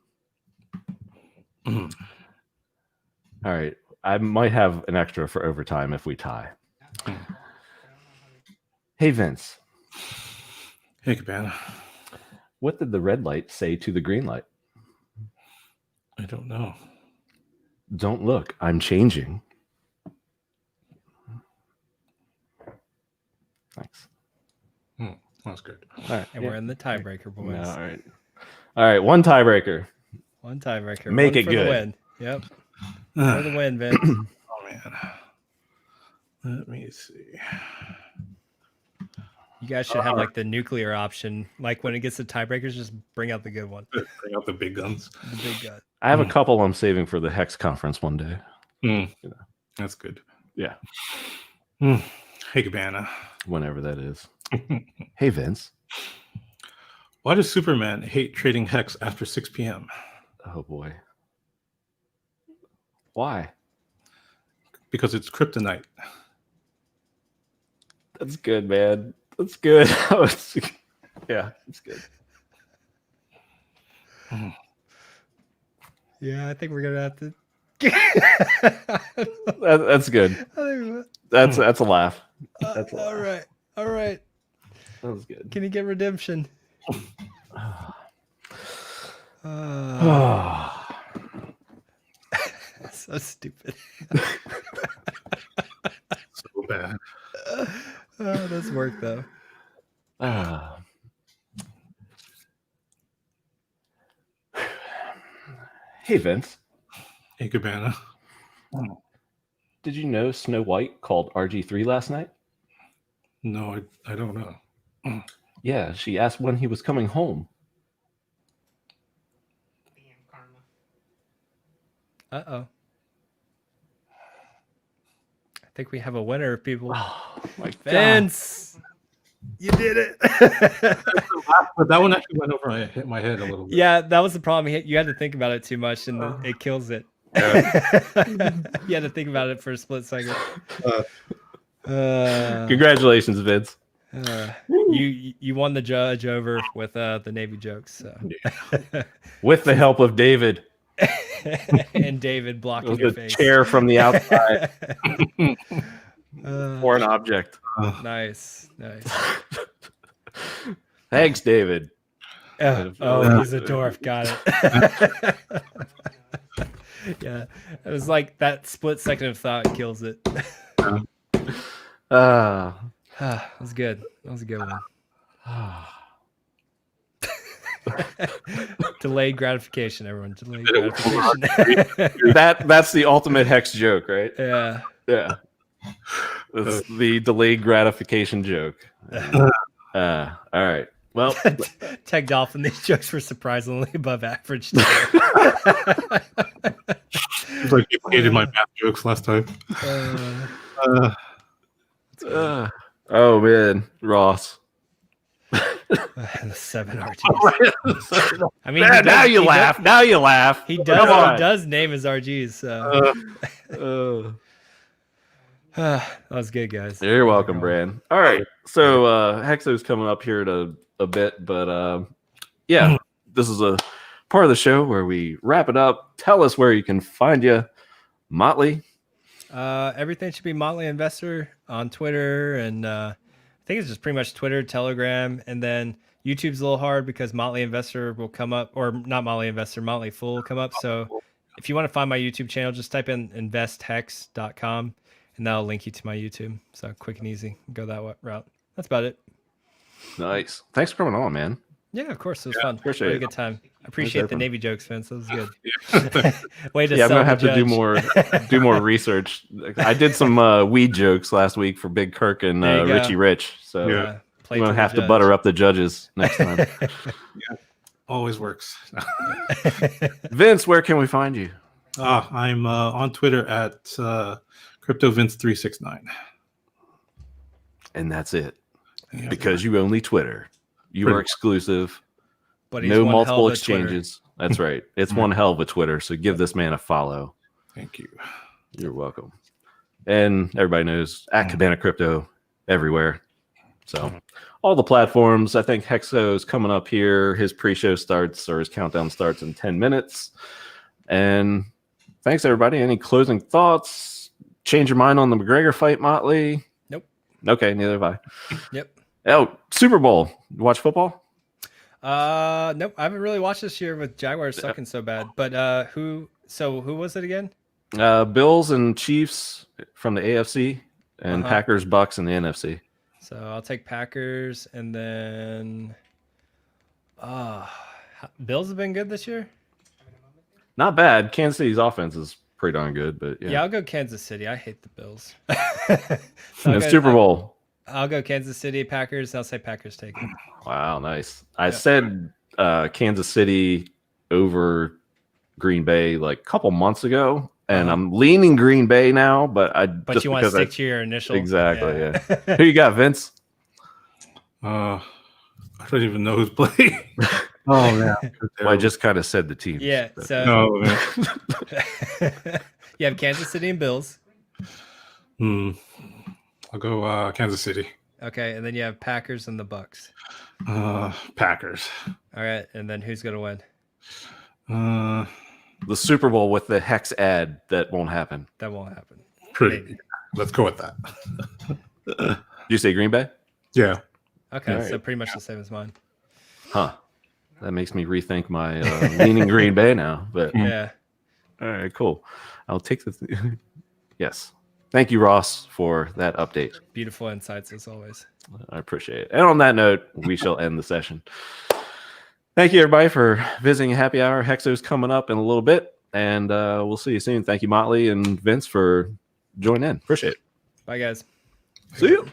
right. I might have an extra for overtime if we tie. Hey, Vince. Hey, Cabana. What did the red light say to the green light? I don't know. Don't look. I'm changing. Thanks. That's good. All right. And we're in the tiebreaker, boys. No, all right. All right. 1 tiebreaker. 1 tiebreaker. Make 1 it for good. The win. Yep. For the win, Vince. Oh, man. Let me see. You guys should have like the nuclear option. Like when it gets to tiebreakers, just bring out the good one. Bring out the big guns. The big gun. I have a couple I'm saving for the HEX conference one day. That's good. Yeah. Hey, Cabana. Whenever that is. Hey, Vince. Why does Superman hate trading HEX after 6 p.m.? Oh, boy. Why? Because it's kryptonite. That's good, man. That's good. Yeah, it's good. Yeah, I think we're gonna have to. That's good. That's a laugh. That's a laugh. All right. That was good. Can you get redemption? So stupid. So bad. That's work though. Hey, Vince. Hey, Cabana. Did you know Snow White called RG3 last night? No, I don't know. Yeah, she asked when he was coming home. Uh-oh. I think we have a winner, people. Oh, my God. Vince! You did it. But that one actually went over hit my head a little bit. Yeah, that was the problem. You had to think about it too much, and it kills it. You had to think about it for a split second. Congratulations, Vince. You won the judge over with the Navy jokes. So. With the help of David. And David blocking your face. Chair from the outside. Or an object. Nice. Thanks, David. Oh, he's a dwarf. Got it. Yeah, it was like that split second of thought kills it. Uh, That was good. That was a good one. Delayed gratification, everyone. Delayed gratification. that's the ultimate Hex joke, right? Yeah. Yeah. It's the delayed gratification joke. All right. Well, Tech Dolphin, these jokes were surprisingly above average. It's like people hated my math jokes last time. Oh man, Ross. The 7 RGs. I mean, now you laugh. Now you laugh. He does name his RGs. So. That was good, guys. You're welcome, Brand. All right. So Hexo's coming up here in a bit, but yeah, this is a part of the show where we wrap it up. Tell us where you can find you, Motley. Everything should be Motley Investor on Twitter, and I think it's just pretty much Twitter, Telegram, and then YouTube's a little hard because Motley Investor will come up, or not Motley Investor, Motley Fool will come up. So if you want to find my YouTube channel, just type in investhex.com. And that'll link you to my YouTube. So quick and easy. Go that route. That's about it. Nice. Thanks for coming on, man. Yeah, of course. It was fun. Appreciate it. A good time. I appreciate the Navy jokes, Vince. That was good. Way to I'm sell gonna have the to judge. do more research. I did some weed jokes last week for Big Kirk and There you go. Richie Rich. So Play I'm gonna to have the to judge. butter up the judges next time. Always works. Vince, where can we find you? I'm on Twitter at CryptoVince369. And that's it. Because you only Twitter. You are exclusive. But he's No one multiple hell of a Twitter. exchanges. That's right. It's one hell of a Twitter. So give this man a follow. Thank you. You're welcome. And everybody knows at Cabana Crypto everywhere. So all the platforms. I think Hexo's coming up here. His pre-show starts, or his countdown starts in 10 minutes. And thanks, everybody. Any closing thoughts? Change your mind on the McGregor fight, Motley? Nope. Okay, neither have I. Yep. Oh, Super Bowl. You watch football? Nope. I haven't really watched this year with Jaguars sucking so bad. But who was it again? Bills and Chiefs from the AFC, and Packers, Bucks in the NFC. So I'll take Packers, and then Bills have been good this year. Not bad. Kansas City's offense is pretty darn good, but Yeah, I'll go Kansas City. I hate the Bills. And Super Bowl. I'll go Kansas City, Packers. I'll say Packers take it. Wow, nice. I said Kansas City over Green Bay like a couple months ago, and I'm leaning Green Bay now, but But you want to stick to your initial. Exactly, yeah. Who you got, Vince? I don't even know who's playing. Oh man, Well, I just kind of said the team. Yeah. but- So no, man. you have Kansas City and Bills. I'll go Kansas City. Okay, and then you have Packers and the Bucks. Packers. All right, and then who's gonna win? the Super Bowl with the Hex ad that won't happen. That won't happen. Pretty. Let's go with that. Did you say Green Bay? Yeah. Okay, All so right. pretty much the same as mine. Huh. That makes me rethink my leaning Green Bay now. But Yeah. all right, cool. I'll take the. Yes. Thank you, Ross, for that update. Beautiful insights as always. I appreciate it. And on that note, we shall end the session. Thank you, everybody, for visiting Happy Hour. Hexo's coming up in a little bit, and we'll see you soon. Thank you, Motley and Vince, for joining in. Appreciate it. Bye, guys. See you.